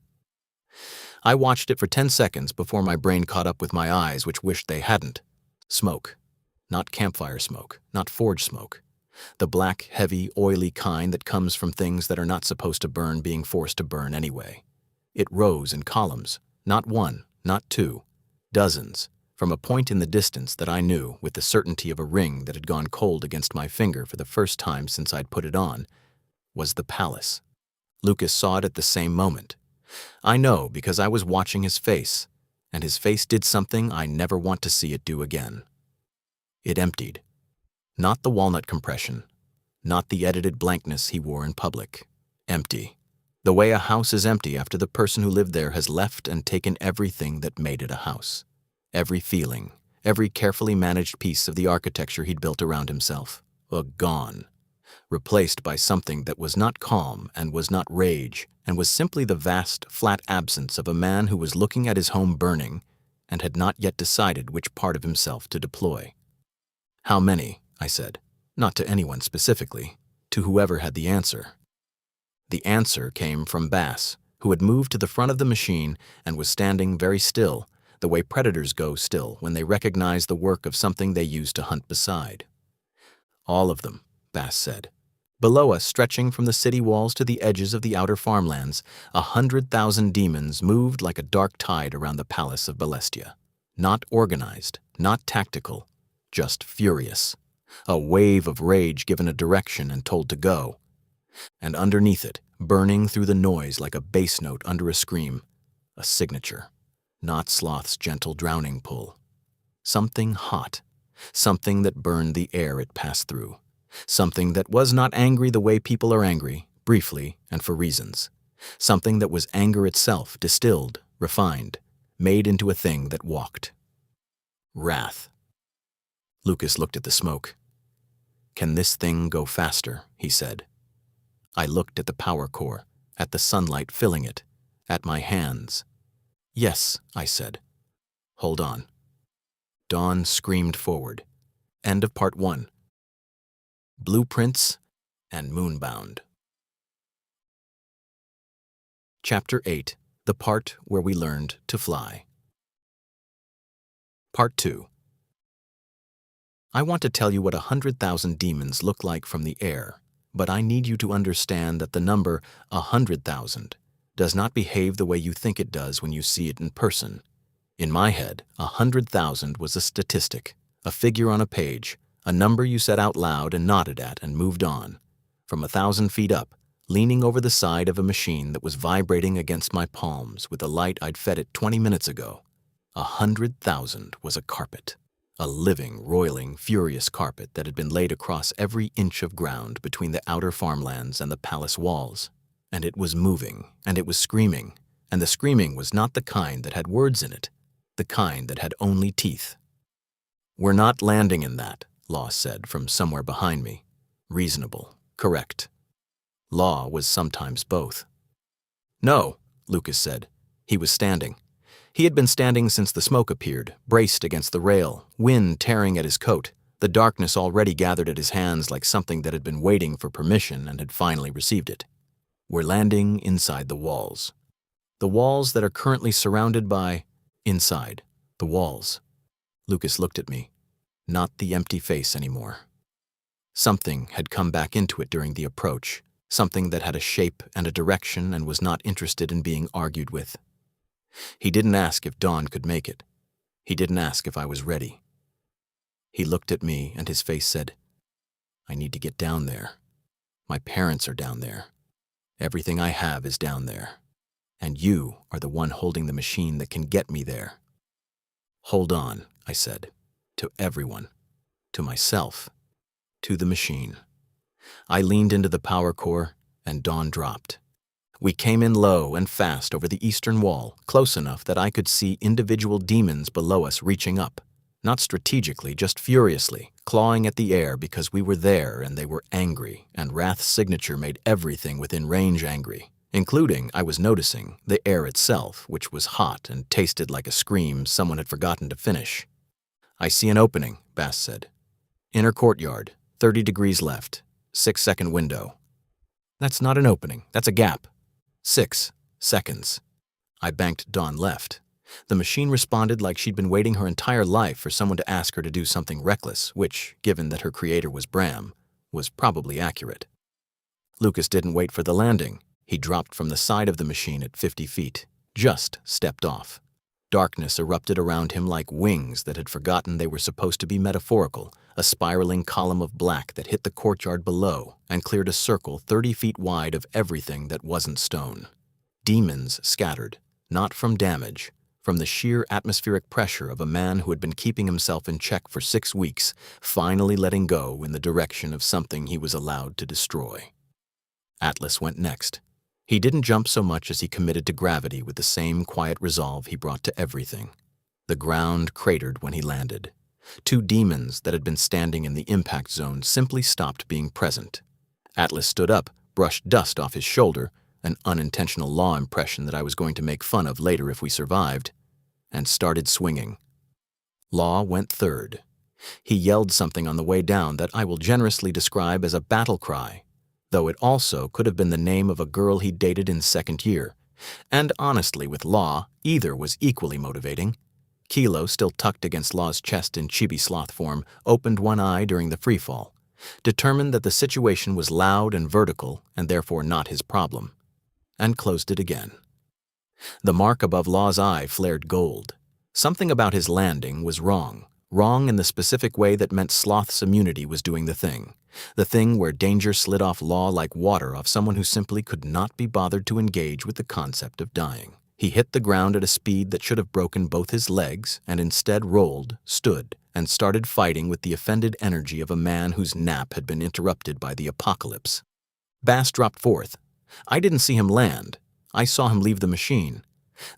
I watched it for 10 seconds before my brain caught up with my eyes, which wished they hadn't. Smoke. Not campfire smoke, not forge smoke. The black, heavy, oily kind that comes from things that are not supposed to burn being forced to burn anyway. It rose in columns, not one, not two, dozens, from a point in the distance that I knew, with the certainty of a ring that had gone cold against my finger for the first time since I'd put it on, was the palace. Lucas saw it at the same moment. I know because I was watching his face, and his face did something I never want to see it do again. It emptied. Not the walnut compression, not the edited blankness he wore in public. Empty. The way a house is empty after the person who lived there has left and taken everything that made it a house. Every feeling, every carefully managed piece of the architecture he'd built around himself. Gone. Replaced by something that was not calm and was not rage, and was simply the vast, flat absence of a man who was looking at his home burning and had not yet decided which part of himself to deploy. "How many?" I said, not to anyone specifically, to whoever had the answer. The answer came from Bass, who had moved to the front of the machine and was standing very still, the way predators go still when they recognize the work of something they used to hunt beside. "All of them," Bass said. Below us, stretching from the city walls to the edges of the outer farmlands, 100,000 demons moved like a dark tide around the palace of Balestia. Not organized, not tactical, just furious. A wave of rage given a direction and told to go. And underneath it, burning through the noise like a bass note under a scream, a signature. Not Sloth's gentle drowning pull. Something hot. Something that burned the air it passed through. Something that was not angry the way people are angry, briefly and for reasons. Something that was anger itself, distilled, refined, made into a thing that walked. Wrath. Lucas looked at the smoke. "Can this thing go faster?" he said. I looked at the power core, at the sunlight filling it, at my hands. "Yes," I said. "Hold on." Dawn screamed forward. End of part 1. Blueprints and Moonbound. Chapter 8. The part where we learned to fly. Part 2. I want to tell you what 100,000 demons look like from the air, but I need you to understand that the number 100,000 does not behave the way you think it does when you see it in person. In my head, 100,000 was a statistic, a figure on a page, a number you said out loud and nodded at and moved on. From 1,000 feet up, leaning over the side of a machine that was vibrating against my palms with the light I'd fed it 20 minutes ago, 100,000 was a carpet. A living, roiling, furious carpet that had been laid across every inch of ground between the outer farmlands and the palace walls. And it was moving, and it was screaming, and the screaming was not the kind that had words in it, the kind that had only teeth. "We're not landing in that," Law said from somewhere behind me. Reasonable, correct. Law was sometimes both. "No," Lucas said. He was standing. He had been standing since the smoke appeared, braced against the rail, wind tearing at his coat, the darkness already gathered at his hands like something that had been waiting for permission and had finally received it. "We're landing inside the walls. The walls that are currently surrounded by... inside. The walls." Lucas looked at me. Not the empty face anymore. Something had come back into it during the approach, something that had a shape and a direction and was not interested in being argued with. He didn't ask if Dawn could make it. He didn't ask if I was ready. He looked at me and his face said, "I need to get down there. My parents are down there. Everything I have is down there. And you are the one holding the machine that can get me there." "Hold on," I said, to everyone, to myself, to the machine. I leaned into the power core, and Dawn dropped. We came in low and fast over the eastern wall, close enough that I could see individual demons below us reaching up, not strategically, just furiously, clawing at the air because we were there and they were angry, and Wrath's signature made everything within range angry, including, I was noticing, the air itself, which was hot and tasted like a scream someone had forgotten to finish. "I see an opening," Bass said. "Inner courtyard, 30 degrees left, 6-second window." "That's not an opening, that's a gap." 6 seconds. I banked Dawn left. The machine responded like she'd been waiting her entire life for someone to ask her to do something reckless, which, given that her creator was Bram, was probably accurate. Lucas didn't wait for the landing. He dropped from the side of the machine at 50 feet, just stepped off. Darkness erupted around him like wings that had forgotten they were supposed to be metaphorical, a spiraling column of black that hit the courtyard below and cleared a circle 30 feet wide of everything that wasn't stone. Demons scattered, not from damage, from the sheer atmospheric pressure of a man who had been keeping himself in check for 6 weeks, finally letting go in the direction of something he was allowed to destroy. Atlas went next. He didn't jump so much as he committed to gravity with the same quiet resolve he brought to everything. The ground cratered when he landed. 2 demons that had been standing in the impact zone simply stopped being present. Atlas stood up, brushed dust off his shoulder, an unintentional law impression that I was going to make fun of later if we survived, and started swinging. Law went third. He yelled something on the way down that I will generously describe as a battle cry, though it also could have been the name of a girl he dated in 2nd year. And honestly, with Law, either was equally motivating. Kilo, still tucked against Law's chest in chibi sloth form, opened one eye during the freefall, determined that the situation was loud and vertical and therefore not his problem, and closed it again. The mark above Law's eye flared gold. Something about his landing was wrong in the specific way that meant Sloth's immunity was doing the thing where danger slid off Law like water off someone who simply could not be bothered to engage with the concept of dying. He hit the ground at a speed that should have broken both his legs and instead rolled, stood, and started fighting with the offended energy of a man whose nap had been interrupted by the apocalypse. Bass dropped 4th. I didn't see him land. I saw him leave the machine.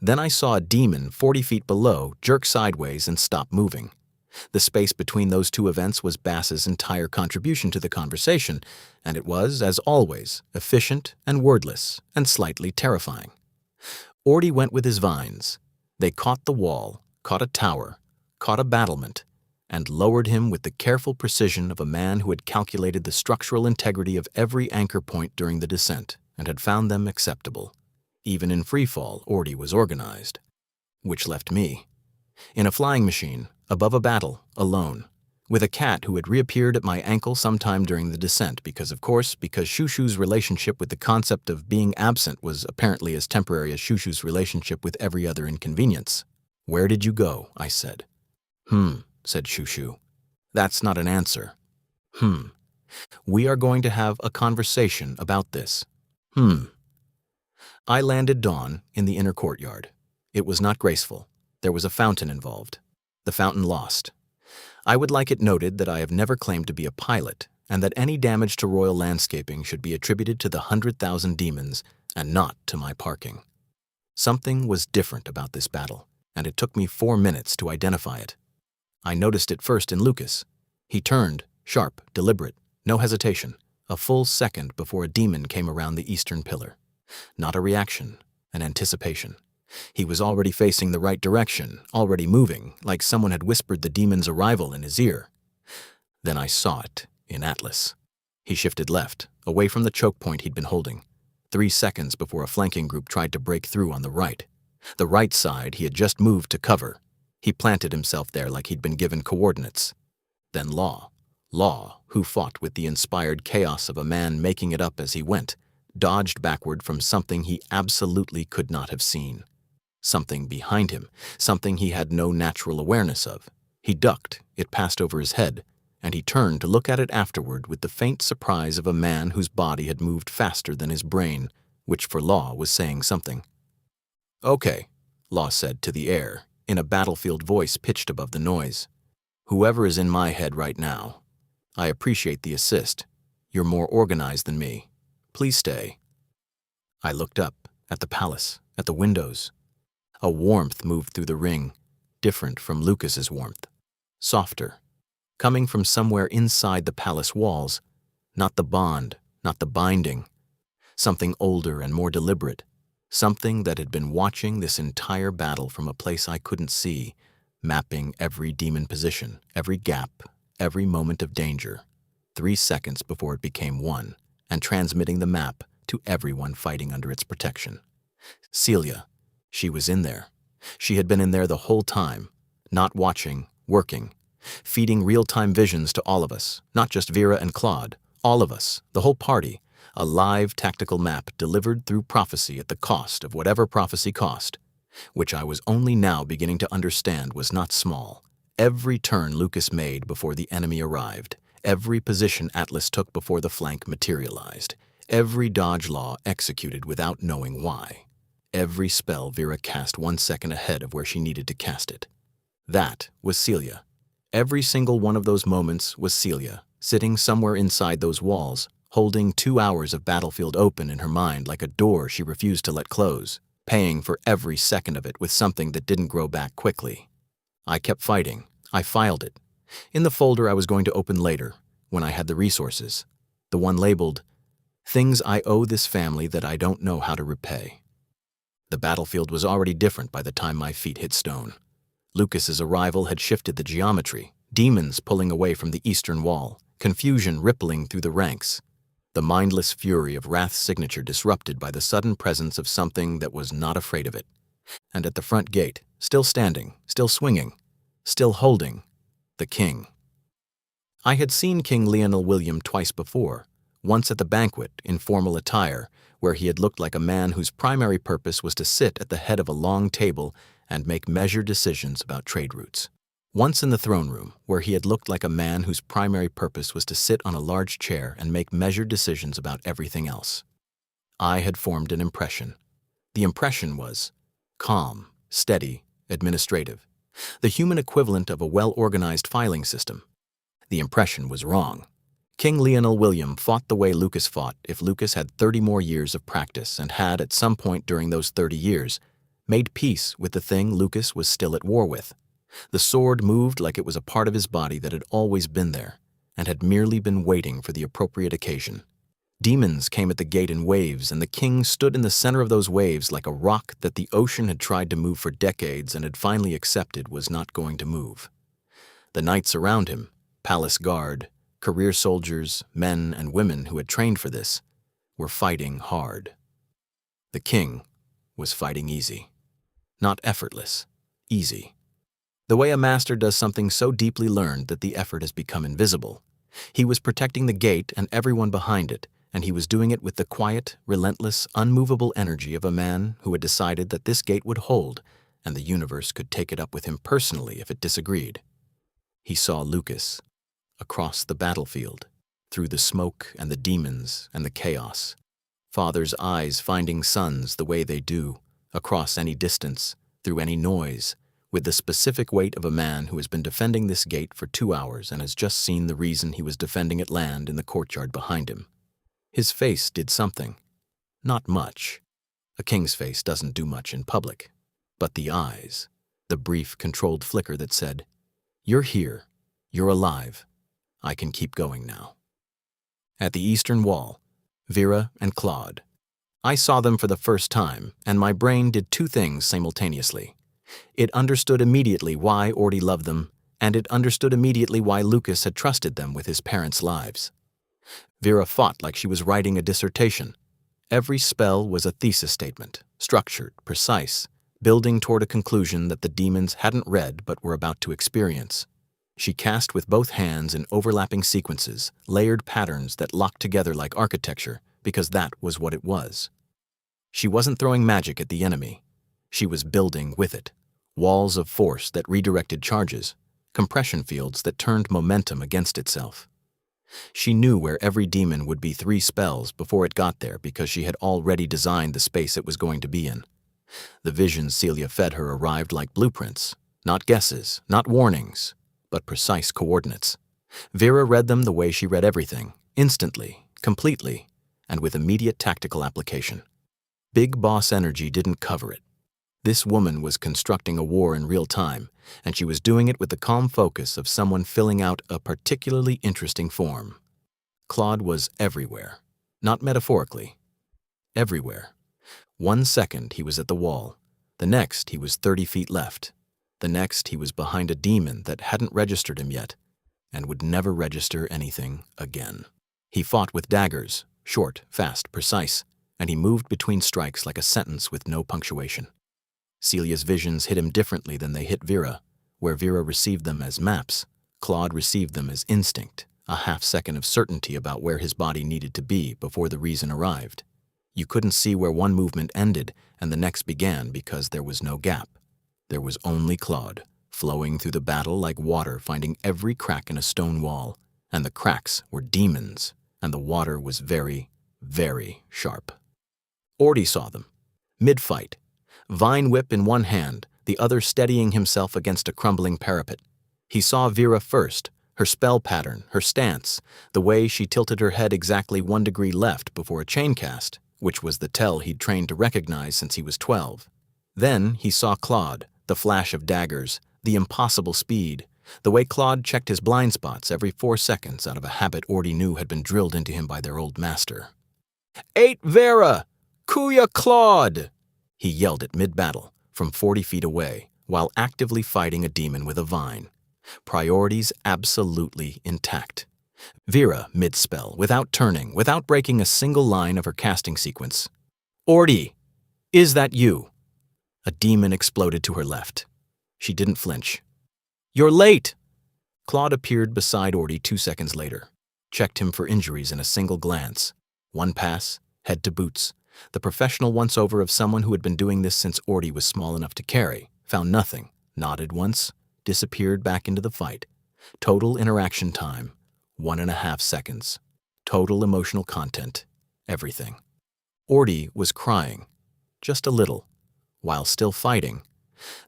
Then I saw a demon 40 feet below jerk sideways and stop moving. The space between those 2 events was Bass's entire contribution to the conversation, and it was, as always, efficient and wordless and slightly terrifying. Ordy went with his vines. They caught the wall, caught a tower, caught a battlement, and lowered him with the careful precision of a man who had calculated the structural integrity of every anchor point during the descent and had found them acceptable. Even in freefall, Ordy was organized. Which left me in a flying machine, above a battle, alone, with a cat who had reappeared at my ankle sometime during the descent because Shu-shu's relationship with the concept of being absent was apparently as temporary as Shu-shu's relationship with every other inconvenience. "Where did you go?" I said. Said Shu-shu. "That's not an answer." "We are going to have a conversation about this." I landed Dawn in the inner courtyard. It was not graceful. There was a fountain involved. The fountain lost. I would like it noted that I have never claimed to be a pilot, and that any damage to royal landscaping should be attributed to the 100,000 demons and not to my parking. Something was different about this battle, and it took me 4 minutes to identify it. I noticed it first in Lucas. He turned, sharp, deliberate, no hesitation, a full second before a demon came around the eastern pillar. Not a reaction, an anticipation. He was already facing the right direction, already moving, like someone had whispered the demon's arrival in his ear. Then I saw it, in Atlas. He shifted left, away from the choke point he'd been holding, 3 seconds before a flanking group tried to break through on the right. The right side he had just moved to cover. He planted himself there like he'd been given coordinates. Then Law, who fought with the inspired chaos of a man making it up as he went, dodged backward from something he absolutely could not have seen. Something behind him, something he had no natural awareness of. He ducked, it passed over his head, and he turned to look at it afterward with the faint surprise of a man whose body had moved faster than his brain, which for Law was saying something. "Okay," Law said to the air, in a battlefield voice pitched above the noise. "Whoever is in my head right now. I appreciate the assist. You're more organized than me. Please stay." I looked up, at the palace, at the windows. A warmth moved through the ring, different from Lucas's warmth. Softer, coming from somewhere inside the palace walls, not the bond, not the binding, something older and more deliberate, something that had been watching this entire battle from a place I couldn't see, mapping every demon position, every gap, every moment of danger, 3 seconds before it became one, and transmitting the map to everyone fighting under its protection. Celia, she was in there. She had been in there the whole time, not watching, working, feeding real-time visions to all of us, not just VERA and CLAUDE, all of us, the whole party, a live tactical map delivered through prophecy at the cost of whatever prophecy cost, which I was only now beginning to understand was not small. Every turn Lucas made before the enemy arrived, every position Atlas took before the flank materialized, every dodge law executed without knowing why, every spell VERA cast 1 second ahead of where she needed to cast it. That was Celia. Every single one of those moments was Celia, sitting somewhere inside those walls, holding 2 hours of battlefield open in her mind like a door she refused to let close, paying for every second of it with something that didn't grow back quickly. I kept fighting. I filed it. In the folder I was going to open later, when I had the resources. The one labeled, "Things I owe this family that I don't know how to repay." The battlefield was already different by the time my feet hit stone. Lucas's arrival had shifted the geometry, demons pulling away from the eastern wall, confusion rippling through the ranks, the mindless fury of Wrath's signature disrupted by the sudden presence of something that was not afraid of it. And at the front gate, still standing, still swinging, still holding, the king. I had seen King Lionel William twice before, once at the banquet in formal attire, where he had looked like a man whose primary purpose was to sit at the head of a long table and make measured decisions about trade routes. Once in the throne room, where he had looked like a man whose primary purpose was to sit on a large chair and make measured decisions about everything else. I had formed an impression. The impression was calm, steady, administrative, the human equivalent of a well-organized filing system. The impression was wrong. King Lionel William fought the way Lucas fought if Lucas had 30 more years of practice and had, at some point during those 30 years, made peace with the thing Lucas was still at war with. The sword moved like it was a part of his body that had always been there and had merely been waiting for the appropriate occasion. Demons came at the gate in waves, and the king stood in the center of those waves like a rock that the ocean had tried to move for decades and had finally accepted was not going to move. The knights around him, palace guard, career soldiers, men and women who had trained for this, were fighting hard. The king was fighting easy. Not effortless, easy. The way a master does something so deeply learned that the effort has become invisible. He was protecting the gate and everyone behind it, and he was doing it with the quiet, relentless, unmovable energy of a man who had decided that this gate would hold, and the universe could take it up with him personally if it disagreed. He saw Lucas, across the battlefield, through the smoke and the demons and the chaos. Father's eyes finding sons the way they do, across any distance, through any noise, with the specific weight of a man who has been defending this gate for 2 hours and has just seen the reason he was defending it land in the courtyard behind him. His face did something. Not much. A king's face doesn't do much in public. But the eyes, the brief, controlled flicker that said, "You're here. You're alive. I can keep going now." At the eastern wall, VERA and CLAUDE. I saw them for the first time, and my brain did 2 things simultaneously. It understood immediately why Ordy loved them, and it understood immediately why Lucas had trusted them with his parents' lives. VERA fought like she was writing a dissertation. Every spell was a thesis statement, structured, precise, building toward a conclusion that the demons hadn't read but were about to experience. She cast with both hands in overlapping sequences, layered patterns that locked together like architecture, because that was what it was. She wasn't throwing magic at the enemy. She was building with it. Walls of force that redirected charges, compression fields that turned momentum against itself. She knew where every demon would be 3 spells before it got there because she had already designed the space it was going to be in. The visions Celia fed her arrived like blueprints, not guesses, not warnings, but precise coordinates. VERA read them the way she read everything, instantly, completely, and with immediate tactical application. Big boss energy didn't cover it. This woman was constructing a war in real time, and she was doing it with the calm focus of someone filling out a particularly interesting form. Claude was everywhere. Not metaphorically. Everywhere. 1 second he was at the wall. The next he was 30 feet left. The next he was behind a demon that hadn't registered him yet, and would never register anything again. He fought with daggers, short, fast, precise, and he moved between strikes like a sentence with no punctuation. Celia's visions hit him differently than they hit VERA. Where VERA received them as maps, Claude received them as instinct, a half-second of certainty about where his body needed to be before the reason arrived. You couldn't see where one movement ended and the next began because there was no gap. There was only Claude, flowing through the battle like water, finding every crack in a stone wall, and the cracks were demons, and the water was very, very sharp. Ordy saw them, mid-fight, vine whip in one hand, the other steadying himself against a crumbling parapet. He saw VERA first, her spell pattern, her stance, the way she tilted her head exactly 1 degree left before a chain cast, which was the tell he'd trained to recognize since he was 12. Then he saw Claude, the flash of daggers, the impossible speed, the way Claude checked his blind spots every 4 seconds out of a habit Ordy knew had been drilled into him by their old master. 8 VERA! KUYA Claude! He yelled at mid-battle, from 40 feet away, while actively fighting a demon with a vine. Priorities absolutely intact. VERA mid-spell, without turning, without breaking a single line of her casting sequence. Ordy! Is that you? A demon exploded to her left. She didn't flinch. You're late! Claude appeared beside Ordy 2 seconds later, checked him for injuries in a single glance. 1 pass, head to boots. The professional once-over of someone who had been doing this since Ordy was small enough to carry, found nothing, nodded once, disappeared back into the fight. Total interaction time, 1.5 seconds. Total emotional content, everything. Ordy was crying, just a little, while still fighting.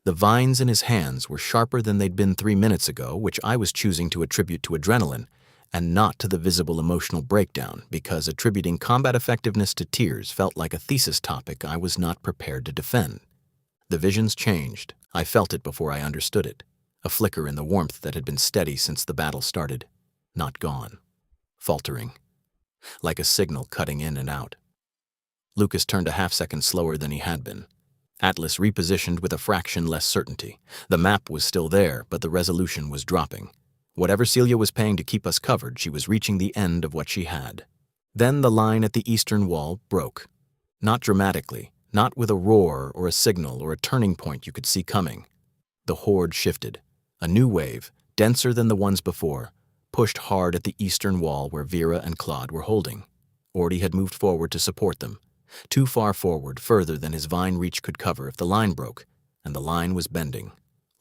The vines in his hands were sharper than they'd been 3 minutes ago, which I was choosing to attribute to adrenaline, and not to the visible emotional breakdown, because attributing combat effectiveness to tears felt like a thesis topic I was not prepared to defend. The visions changed. I felt it before I understood it. A flicker in the warmth that had been steady since the battle started. Not gone. Faltering. Like a signal cutting in and out. Lucas turned a half-second slower than he had been. Atlas repositioned with a fraction less certainty. The map was still there, but the resolution was dropping. Whatever Celia was paying to keep us covered, she was reaching the end of what she had. Then the line at the eastern wall broke. Not dramatically, not with a roar or a signal or a turning point you could see coming. The horde shifted. A new wave, denser than the ones before, pushed hard at the eastern wall where VERA and Claude were holding. Ordy had moved forward to support them. Too far forward, further than his vine reach could cover if the line broke, and the line was bending.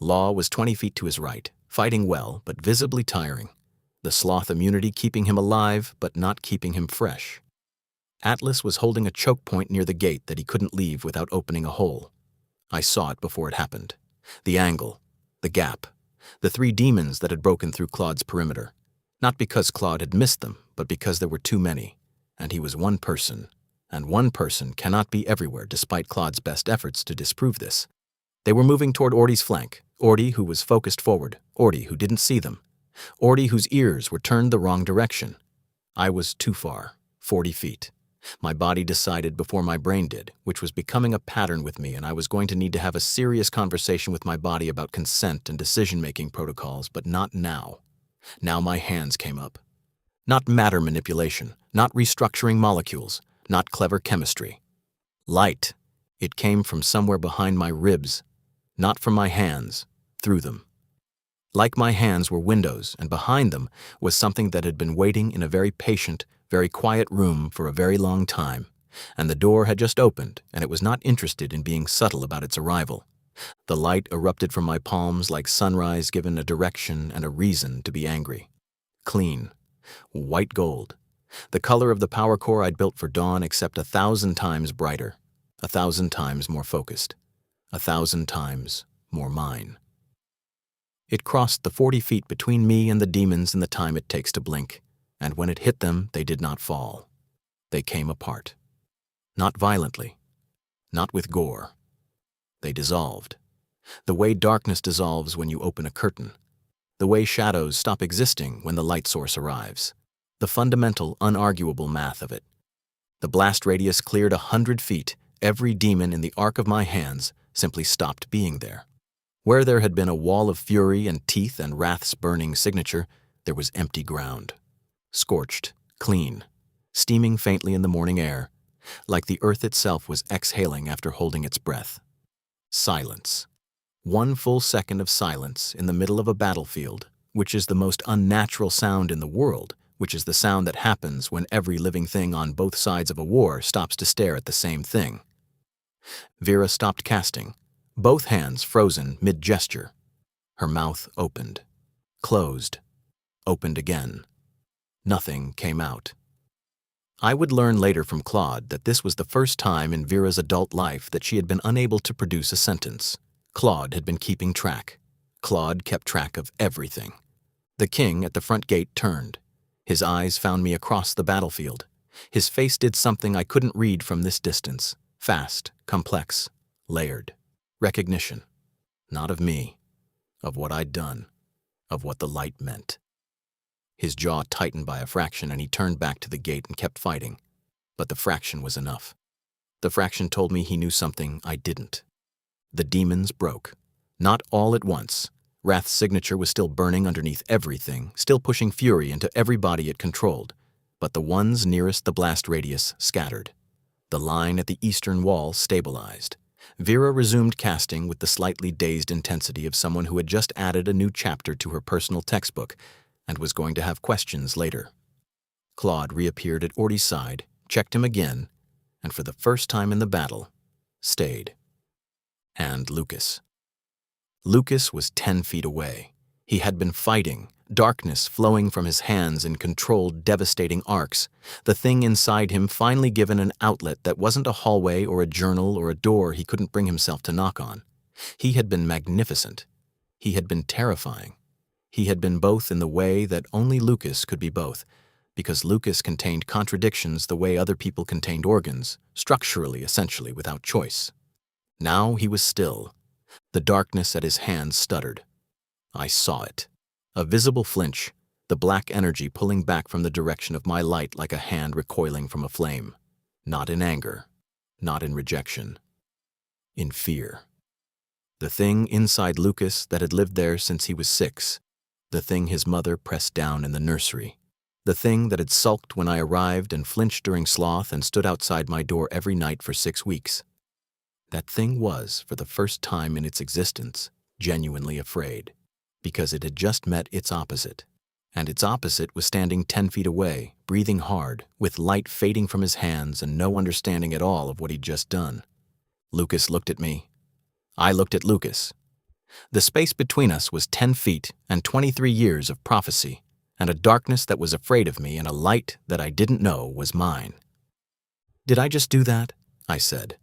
Law was 20 feet to his right, fighting well, but visibly tiring. The sloth immunity keeping him alive, but not keeping him fresh. Atlas was holding a choke point near the gate that he couldn't leave without opening a hole. I saw it before it happened. The angle, the gap, the 3 demons that had broken through Claude's perimeter. Not because Claude had missed them, but because there were too many, and he was one person. And one person cannot be everywhere despite Claude's best efforts to disprove this. They were moving toward Ordy's flank, Ordy who was focused forward, Ordy who didn't see them, Ordy whose ears were turned the wrong direction. I was too far, 40 feet. My body decided before my brain did, which was becoming a pattern with me, and I was going to need to have a serious conversation with my body about consent and decision-making protocols, but not now. Now my hands came up. Not matter manipulation, not restructuring molecules, not clever chemistry. Light. It came from somewhere behind my ribs, not from my hands, through them. Like my hands were windows, and behind them was something that had been waiting in a very patient, very quiet room for a very long time, and the door had just opened, and it was not interested in being subtle about its arrival. The light erupted from my palms like sunrise given a direction and a reason to be angry. Clean. White gold. The color of the power core I'd built for Dawn, except 1,000 times brighter, 1,000 times more focused, 1,000 times more mine. It crossed the 40 feet between me and the demons in the time it takes to blink, and when it hit them, they did not fall. They came apart. Not violently. Not with gore. They dissolved. The way darkness dissolves when you open a curtain. The way shadows stop existing when the light source arrives. The fundamental, unarguable math of it. The blast radius cleared 100 feet. Every demon in the arc of my hands simply stopped being there. Where there had been a wall of fury and teeth and wrath's burning signature, there was empty ground. Scorched, clean, steaming faintly in the morning air, like the earth itself was exhaling after holding its breath. Silence. 1 full second of silence in the middle of a battlefield, which is the most unnatural sound in the world, which is the sound that happens when every living thing on both sides of a war stops to stare at the same thing. VERA stopped casting, both hands frozen mid-gesture. Her mouth opened, closed, opened again. Nothing came out. I would learn later from CLAUDE that this was the first time in VERA's adult life that she had been unable to produce a sentence. CLAUDE had been keeping track. CLAUDE kept track of everything. The king at the front gate turned. His eyes found me across the battlefield. His face did something I couldn't read from this distance. Fast, complex, layered. Recognition. Not of me. Of what I'd done. Of what the light meant. His jaw tightened by a fraction and he turned back to the gate and kept fighting. But the fraction was enough. The fraction told me he knew something I didn't. The demons broke. Not all at once. Wrath's signature was still burning underneath everything, still pushing fury into every body it controlled. But the ones nearest the blast radius scattered. The line at the eastern wall stabilized. VERA resumed casting with the slightly dazed intensity of someone who had just added a new chapter to her personal textbook and was going to have questions later. CLAUDE reappeared at Ordy's side, checked him again, and for the first time in the battle, stayed. And Lucas. Lucas was 10 feet away. He had been fighting, darkness flowing from his hands in controlled, devastating arcs, the thing inside him finally given an outlet that wasn't a hallway or a journal or a door he couldn't bring himself to knock on. He had been magnificent. He had been terrifying. He had been both in the way that only Lucas could be both, because Lucas contained contradictions the way other people contained organs, structurally, essentially, without choice. Now he was still. The darkness at his hands stuttered. I saw it. A visible flinch, the black energy pulling back from the direction of my light like a hand recoiling from a flame. Not in anger, not in rejection. In fear. The thing inside Lucas that had lived there since he was 6. The thing his mother pressed down in the nursery. The thing that had sulked when I arrived and flinched during sloth and stood outside my door every night for 6 weeks. That thing was, for the first time in its existence, genuinely afraid, because it had just met its opposite. And its opposite was standing 10 feet away, breathing hard, with light fading from his hands and no understanding at all of what he'd just done. Lucas looked at me. I looked at Lucas. The space between us was 10 feet and 23 years of prophecy, and a darkness that was afraid of me and a light that I didn't know was mine. Did I just do that? I said.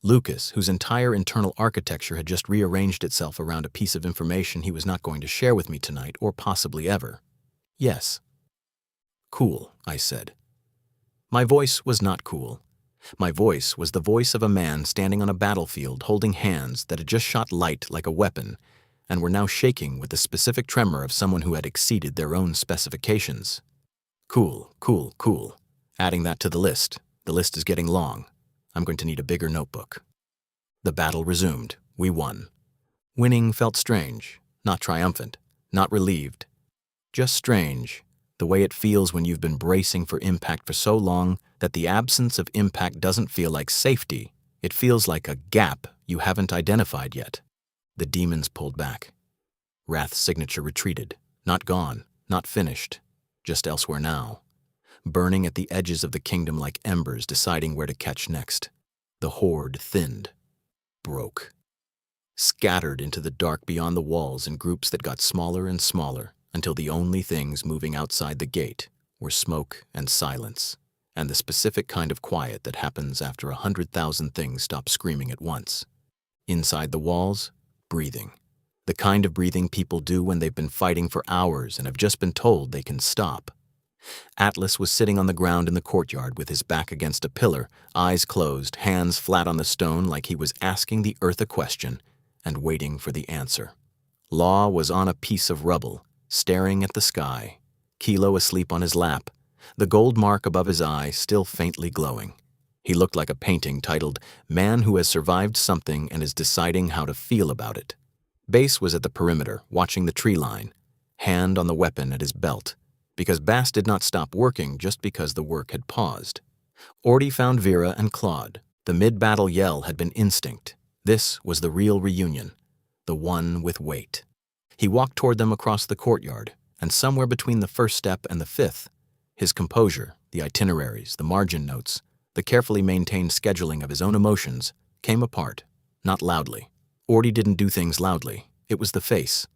Lucas, whose entire internal architecture had just rearranged itself around a piece of information he was not going to share with me tonight or possibly ever. Yes. Cool, I said. My voice was not cool. My voice was the voice of a man standing on a battlefield holding hands that had just shot light like a weapon and were now shaking with the specific tremor of someone who had exceeded their own specifications. Cool, cool, cool. Adding that to the list. The list is getting long. I'm going to need a bigger notebook. The battle resumed. We won. Winning felt strange, not triumphant, not relieved. Just strange, the way it feels when you've been bracing for impact for so long that the absence of impact doesn't feel like safety. It feels like a gap you haven't identified yet. The demons pulled back. Wrath's signature retreated. Not gone, not finished, just elsewhere now. Burning at the edges of the kingdom like embers deciding where to catch next. The horde thinned, broke, scattered into the dark beyond the walls in groups that got smaller and smaller until the only things moving outside the gate were smoke and silence, and the specific kind of quiet that happens after 100,000 things stop screaming at once. Inside the walls, breathing. The kind of breathing people do when they've been fighting for hours and have just been told they can stop. Atlas was sitting on the ground in the courtyard with his back against a pillar, eyes closed, hands flat on the stone like he was asking the earth a question, and waiting for the answer. Law was on a piece of rubble, staring at the sky, Kilo asleep on his lap, the gold mark above his eye still faintly glowing. He looked like a painting titled Man Who Has Survived Something and is Deciding How to Feel About It. Base was at the perimeter, watching the tree line, hand on the weapon at his belt, because Bass did not stop working just because the work had paused. Ordy found VERA and CLAUDE. The mid-battle yell had been instinct. This was the real reunion, the one with weight. He walked toward them across the courtyard, and somewhere between the first step and the fifth, his composure, the itineraries, the margin notes, the carefully maintained scheduling of his own emotions, came apart, not loudly. Ordy didn't do things loudly. It was the face,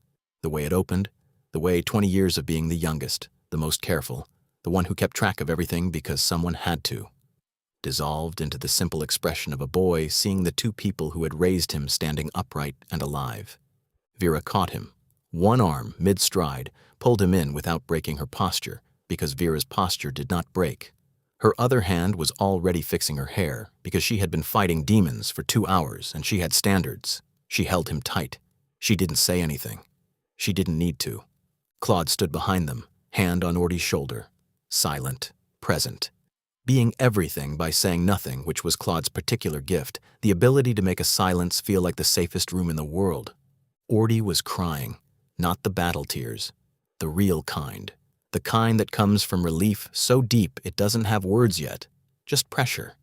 the way it opened, the way 20 years of being the youngest, the most careful, the one who kept track of everything because someone had to, dissolved into the simple expression of a boy seeing the two people who had raised him standing upright and alive. VERA caught him. One arm, mid-stride, pulled him in without breaking her posture, because VERA's posture did not break. Her other hand was already fixing her hair, because she had been fighting demons for 2 hours and she had standards. She held him tight. She didn't say anything. She didn't need to. CLAUDE stood behind them, hand on Ordy's shoulder, silent, present, being everything by saying nothing, which was CLAUDE's particular gift, the ability to make a silence feel like the safest room in the world. Ordy was crying, not the battle tears, the real kind, the kind that comes from relief so deep it doesn't have words yet, just pressure,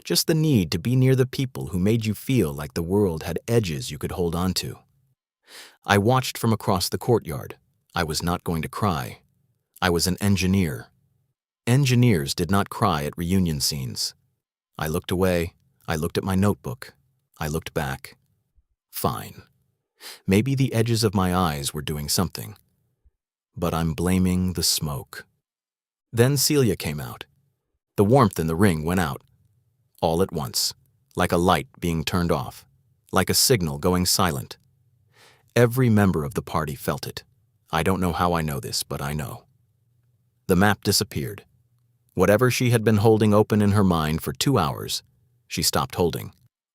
just the need to be near the people who made you feel like the world had edges you could hold on to. I watched from across the courtyard. I was not going to cry. I was an engineer. Engineers did not cry at reunion scenes. I looked away. I looked at my notebook. I looked back. Fine. Maybe the edges of my eyes were doing something. But I'm blaming the smoke. Then Celia came out. The warmth in the ring went out. All at once, like a light being turned off, like a signal going silent. Every member of the party felt it. I don't know how I know this, but I know. The map disappeared. Whatever she had been holding open in her mind for 2 hours, she stopped holding,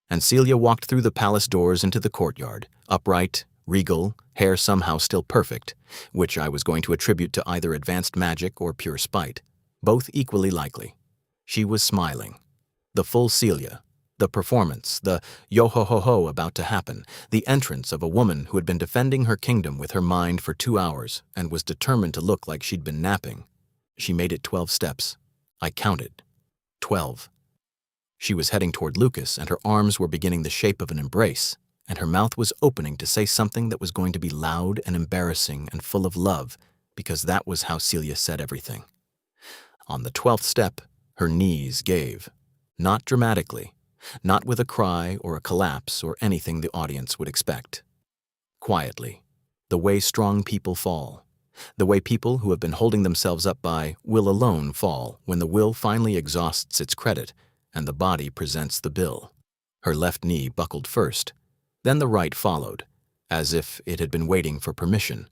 and Celia walked through the palace doors into the courtyard, upright, regal, hair somehow still perfect, which I was going to attribute to either advanced magic or pure spite, both equally likely. She was smiling. The full Celia, the performance, the yo-ho-ho-ho about to happen, the entrance of a woman who had been defending her kingdom with her mind for 2 hours and was determined to look like she'd been napping. She made it 12 steps. I counted. 12. She was heading toward Lucas, and her arms were beginning the shape of an embrace, and her mouth was opening to say something that was going to be loud and embarrassing and full of love, because that was how Celia said everything. On the 12th step, her knees gave. Not dramatically, not with a cry or a collapse or anything the audience would expect. Quietly, the way strong people fall, the way people who have been holding themselves up by will alone fall when the will finally exhausts its credit and the body presents the bill. Her left knee buckled first, then the right followed, as if it had been waiting for permission.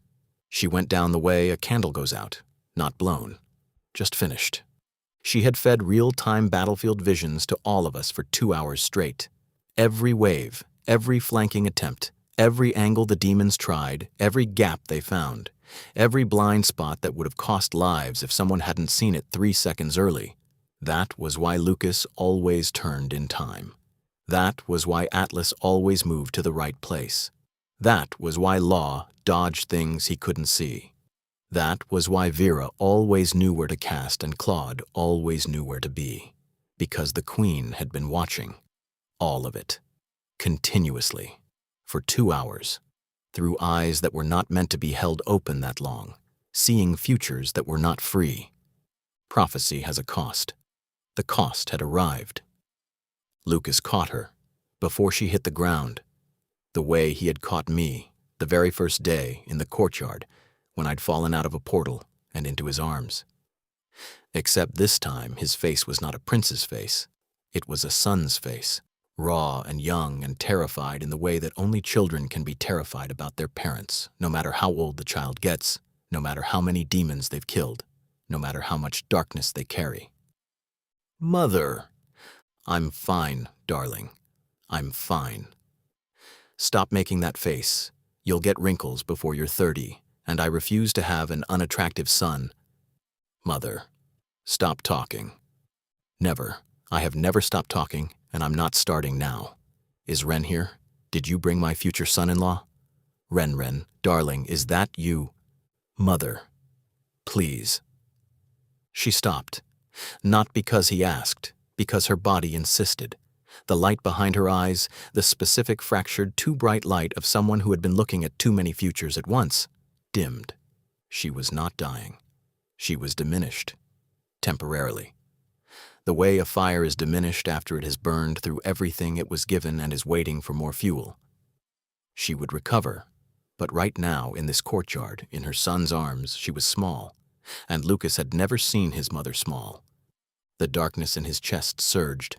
She went down the way a candle goes out, not blown, just finished. She had fed real-time battlefield visions to all of us for 2 hours straight. Every wave, every flanking attempt, every angle the demons tried, every gap they found, every blind spot that would have cost lives if someone hadn't seen it 3 seconds early. That was why Lucas always turned in time. That was why Atlas always moved to the right place. That was why Law dodged things he couldn't see. That was why VERA always knew where to cast and CLAUDE always knew where to be. Because the Queen had been watching. All of it. Continuously. For 2 hours. Through eyes that were not meant to be held open that long. Seeing futures that were not free. Prophecy has a cost. The cost had arrived. Lucas caught her, before she hit the ground, the way he had caught me, the very first day, in the courtyard, when I'd fallen out of a portal and into his arms. Except this time his face was not a prince's face. It was a son's face, raw and young and terrified in the way that only children can be terrified about their parents, no matter how old the child gets, no matter how many demons they've killed, no matter how much darkness they carry. Mother! I'm fine, darling. I'm fine. Stop making that face. You'll get wrinkles before you're 30, and I refuse to have an unattractive son. Mother, stop talking. Never. I have never stopped talking, and I'm not starting now. Is Ren here? Did you bring my future son-in-law? Ren, darling, is that you? Mother, please. She stopped. Not because he asked, because her body insisted. The light behind her eyes, the specific fractured, too bright light of someone who had been looking at too many futures at once, dimmed. She was not dying. She was diminished. Temporarily. The way a fire is diminished after it has burned through everything it was given and is waiting for more fuel. She would recover, but right now, in this courtyard, in her son's arms, she was small, and Lucas had never seen his mother small. The darkness in his chest surged.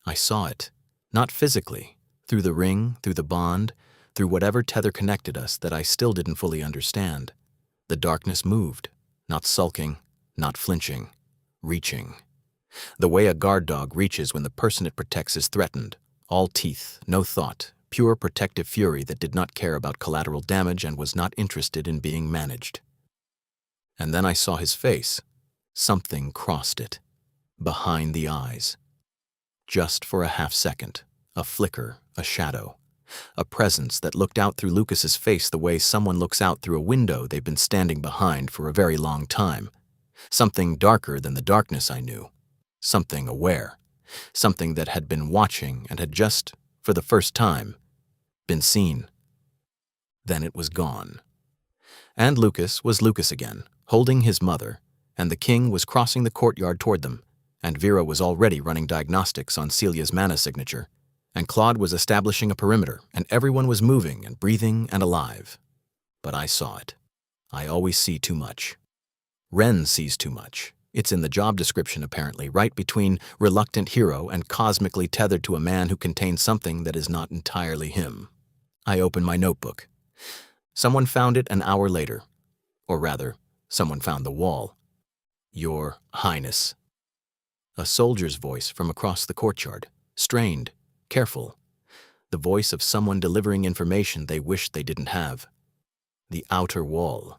I saw it, not physically, through the ring, through the bond, through whatever tether connected us that I still didn't fully understand. The darkness moved, not sulking, not flinching, reaching. The way a guard dog reaches when the person it protects is threatened, all teeth, no thought, pure protective fury that did not care about collateral damage and was not interested in being managed. And then I saw his face. Something crossed it, behind the eyes. Just for a half second, a flicker, a shadow, a presence that looked out through Lucas's face the way someone looks out through a window they've been standing behind for a very long time. Something darker than the darkness I knew. Something aware. Something that had been watching and had just, for the first time, been seen. Then it was gone. And Lucas was Lucas again, holding his mother, and the king was crossing the courtyard toward them, and VERA was already running diagnostics on Celia's mana signature, and CLAUDE was establishing a perimeter, and everyone was moving and breathing and alive. But I saw it. I always see too much. Ren sees too much. It's in the job description, apparently, right between reluctant hero and cosmically tethered to a man who contains something that is not entirely him. I open my notebook. Someone found it an hour later. Or rather, someone found the wall. Your Highness. A soldier's voice from across the courtyard, strained, careful. The voice of someone delivering information they wished they didn't have. The outer wall.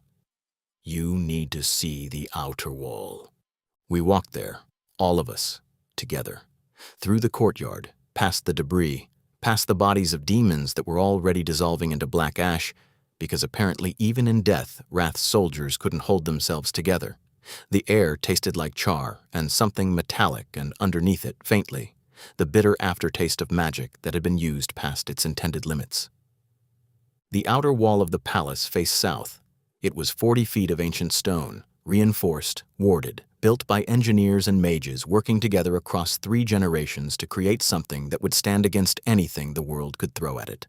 You need to see the outer wall. We walked there, all of us, together, through the courtyard, past the debris, past the bodies of demons that were already dissolving into black ash, because apparently even in death, Wrath's soldiers couldn't hold themselves together. The air tasted like char and something metallic, and underneath it, faintly, the bitter aftertaste of magic that had been used past its intended limits. The outer wall of the palace faced south. It was 40 feet of ancient stone, reinforced, warded, built by engineers and mages working together across 3 generations to create something that would stand against anything the world could throw at it.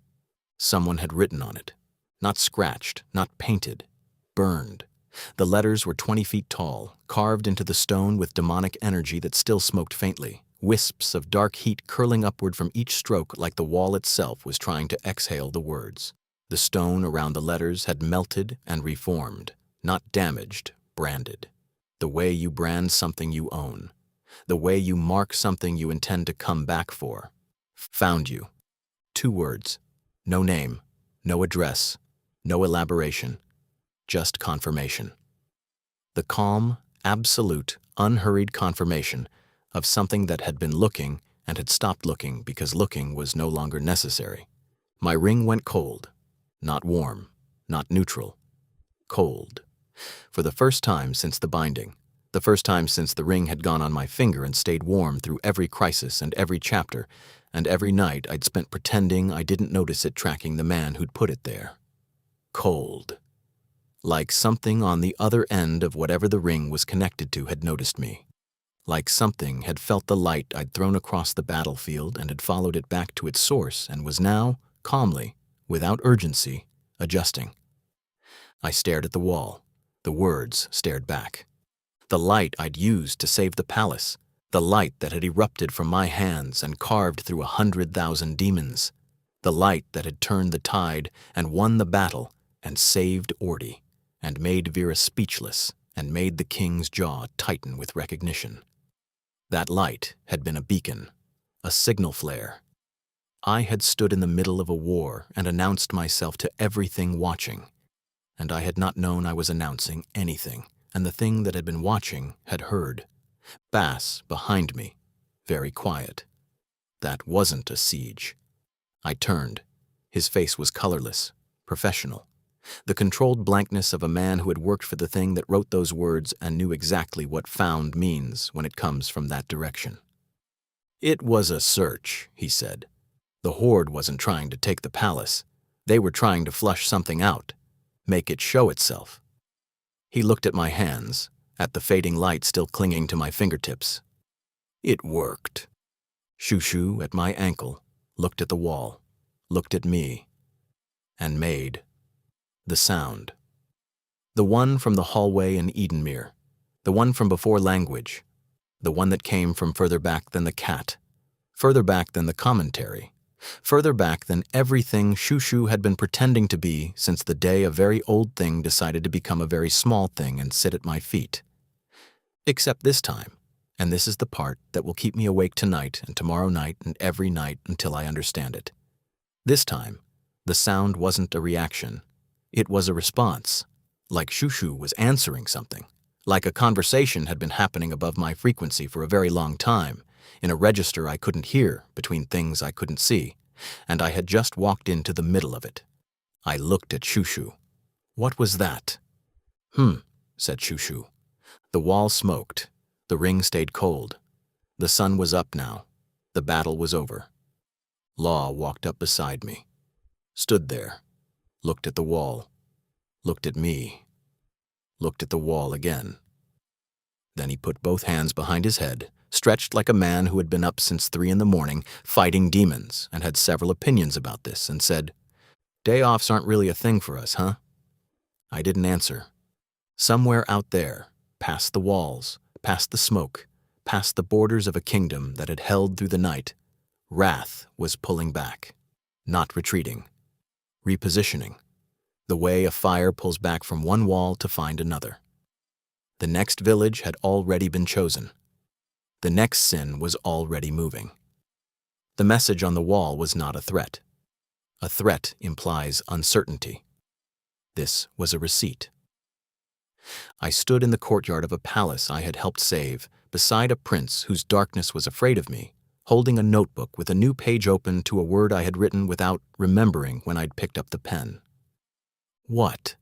Someone had written on it. Not scratched, not painted, burned. The letters were 20 feet tall, carved into the stone with demonic energy that still smoked faintly, wisps of dark heat curling upward from each stroke like the wall itself was trying to exhale the words. The stone around the letters had melted and reformed, not damaged, branded. The way you brand something you own. The way you mark something you intend to come back for. Found you. 2 words. No name, no address, no elaboration. Just confirmation. The calm, absolute, unhurried confirmation of something that had been looking and had stopped looking because looking was no longer necessary. My ring went cold. Not warm, not neutral. Cold. For the first time since the binding, the first time since the ring had gone on my finger and stayed warm through every crisis and every chapter, and every night I'd spent pretending I didn't notice it tracking the man who'd put it there. Cold. Like something on the other end of whatever the ring was connected to had noticed me. Like something had felt the light I'd thrown across the battlefield and had followed it back to its source and was now, calmly, without urgency, adjusting. I stared at the wall. The words stared back. The light I'd used to save the palace. The light that had erupted from my hands and carved through 100,000 demons. The light that had turned the tide and won the battle and saved Ordy and made VERA speechless and made the king's jaw tighten with recognition. That light had been a beacon, a signal flare. I had stood in the middle of a war and announced myself to everything watching, and I had not known I was announcing anything, and the thing that had been watching had heard. Bass, behind me, very quiet. That wasn't a siege. I turned. His face was colorless, professional. The controlled blankness of a man who had worked for the thing that wrote those words and knew exactly what found means when it comes from that direction. It was a search, he said. The Horde wasn't trying to take the palace. They were trying to flush something out, make it show itself. He looked at my hands, at the fading light still clinging to my fingertips. It worked. Shu-shu, at my ankle, looked at the wall, looked at me, and made the sound. The one from the hallway in Edenmere, the one from before language, the one that came from further back than the cat, further back than the commentary, further back than everything Shu-shu had been pretending to be since the day a very old thing decided to become a very small thing and sit at my feet. Except this time, and this is the part that will keep me awake tonight and tomorrow night and every night until I understand it. This time, the sound wasn't a reaction. It was a response, like Shu-shu was answering something, like a conversation had been happening above my frequency for a very long time, in a register I couldn't hear between things I couldn't see, and I had just walked into the middle of it. I looked at Shu-shu. What was that? Said Shu-shu. The wall smoked. The ring stayed cold. The sun was up now. The battle was over. Law walked up beside me, stood there, looked at the wall, looked at me, looked at the wall again. Then he put both hands behind his head, stretched like a man who had been up since 3 a.m, fighting demons, and had several opinions about this, and said, "Day-offs aren't really a thing for us, huh?" I didn't answer. Somewhere out there, past the walls, past the smoke, past the borders of a kingdom that had held through the night, wrath was pulling back, not retreating, repositioning, the way a fire pulls back from one wall to find another. The next village had already been chosen. The next sin was already moving. The message on the wall was not a threat. A threat implies uncertainty. This was a receipt. I stood in the courtyard of a palace I had helped save, beside a prince whose darkness was afraid of me, holding a notebook with a new page open to a word I had written without remembering when I'd picked up the pen. What?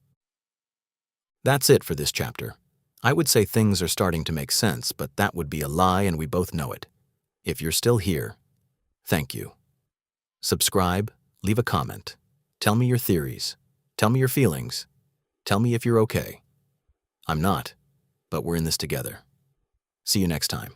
That's it for this chapter. I would say things are starting to make sense, but that would be a lie and we both know it. If you're still here, thank you. Subscribe, leave a comment. Tell me your theories. Tell me your feelings. Tell me if you're okay. I'm not, but we're in this together. See you next time.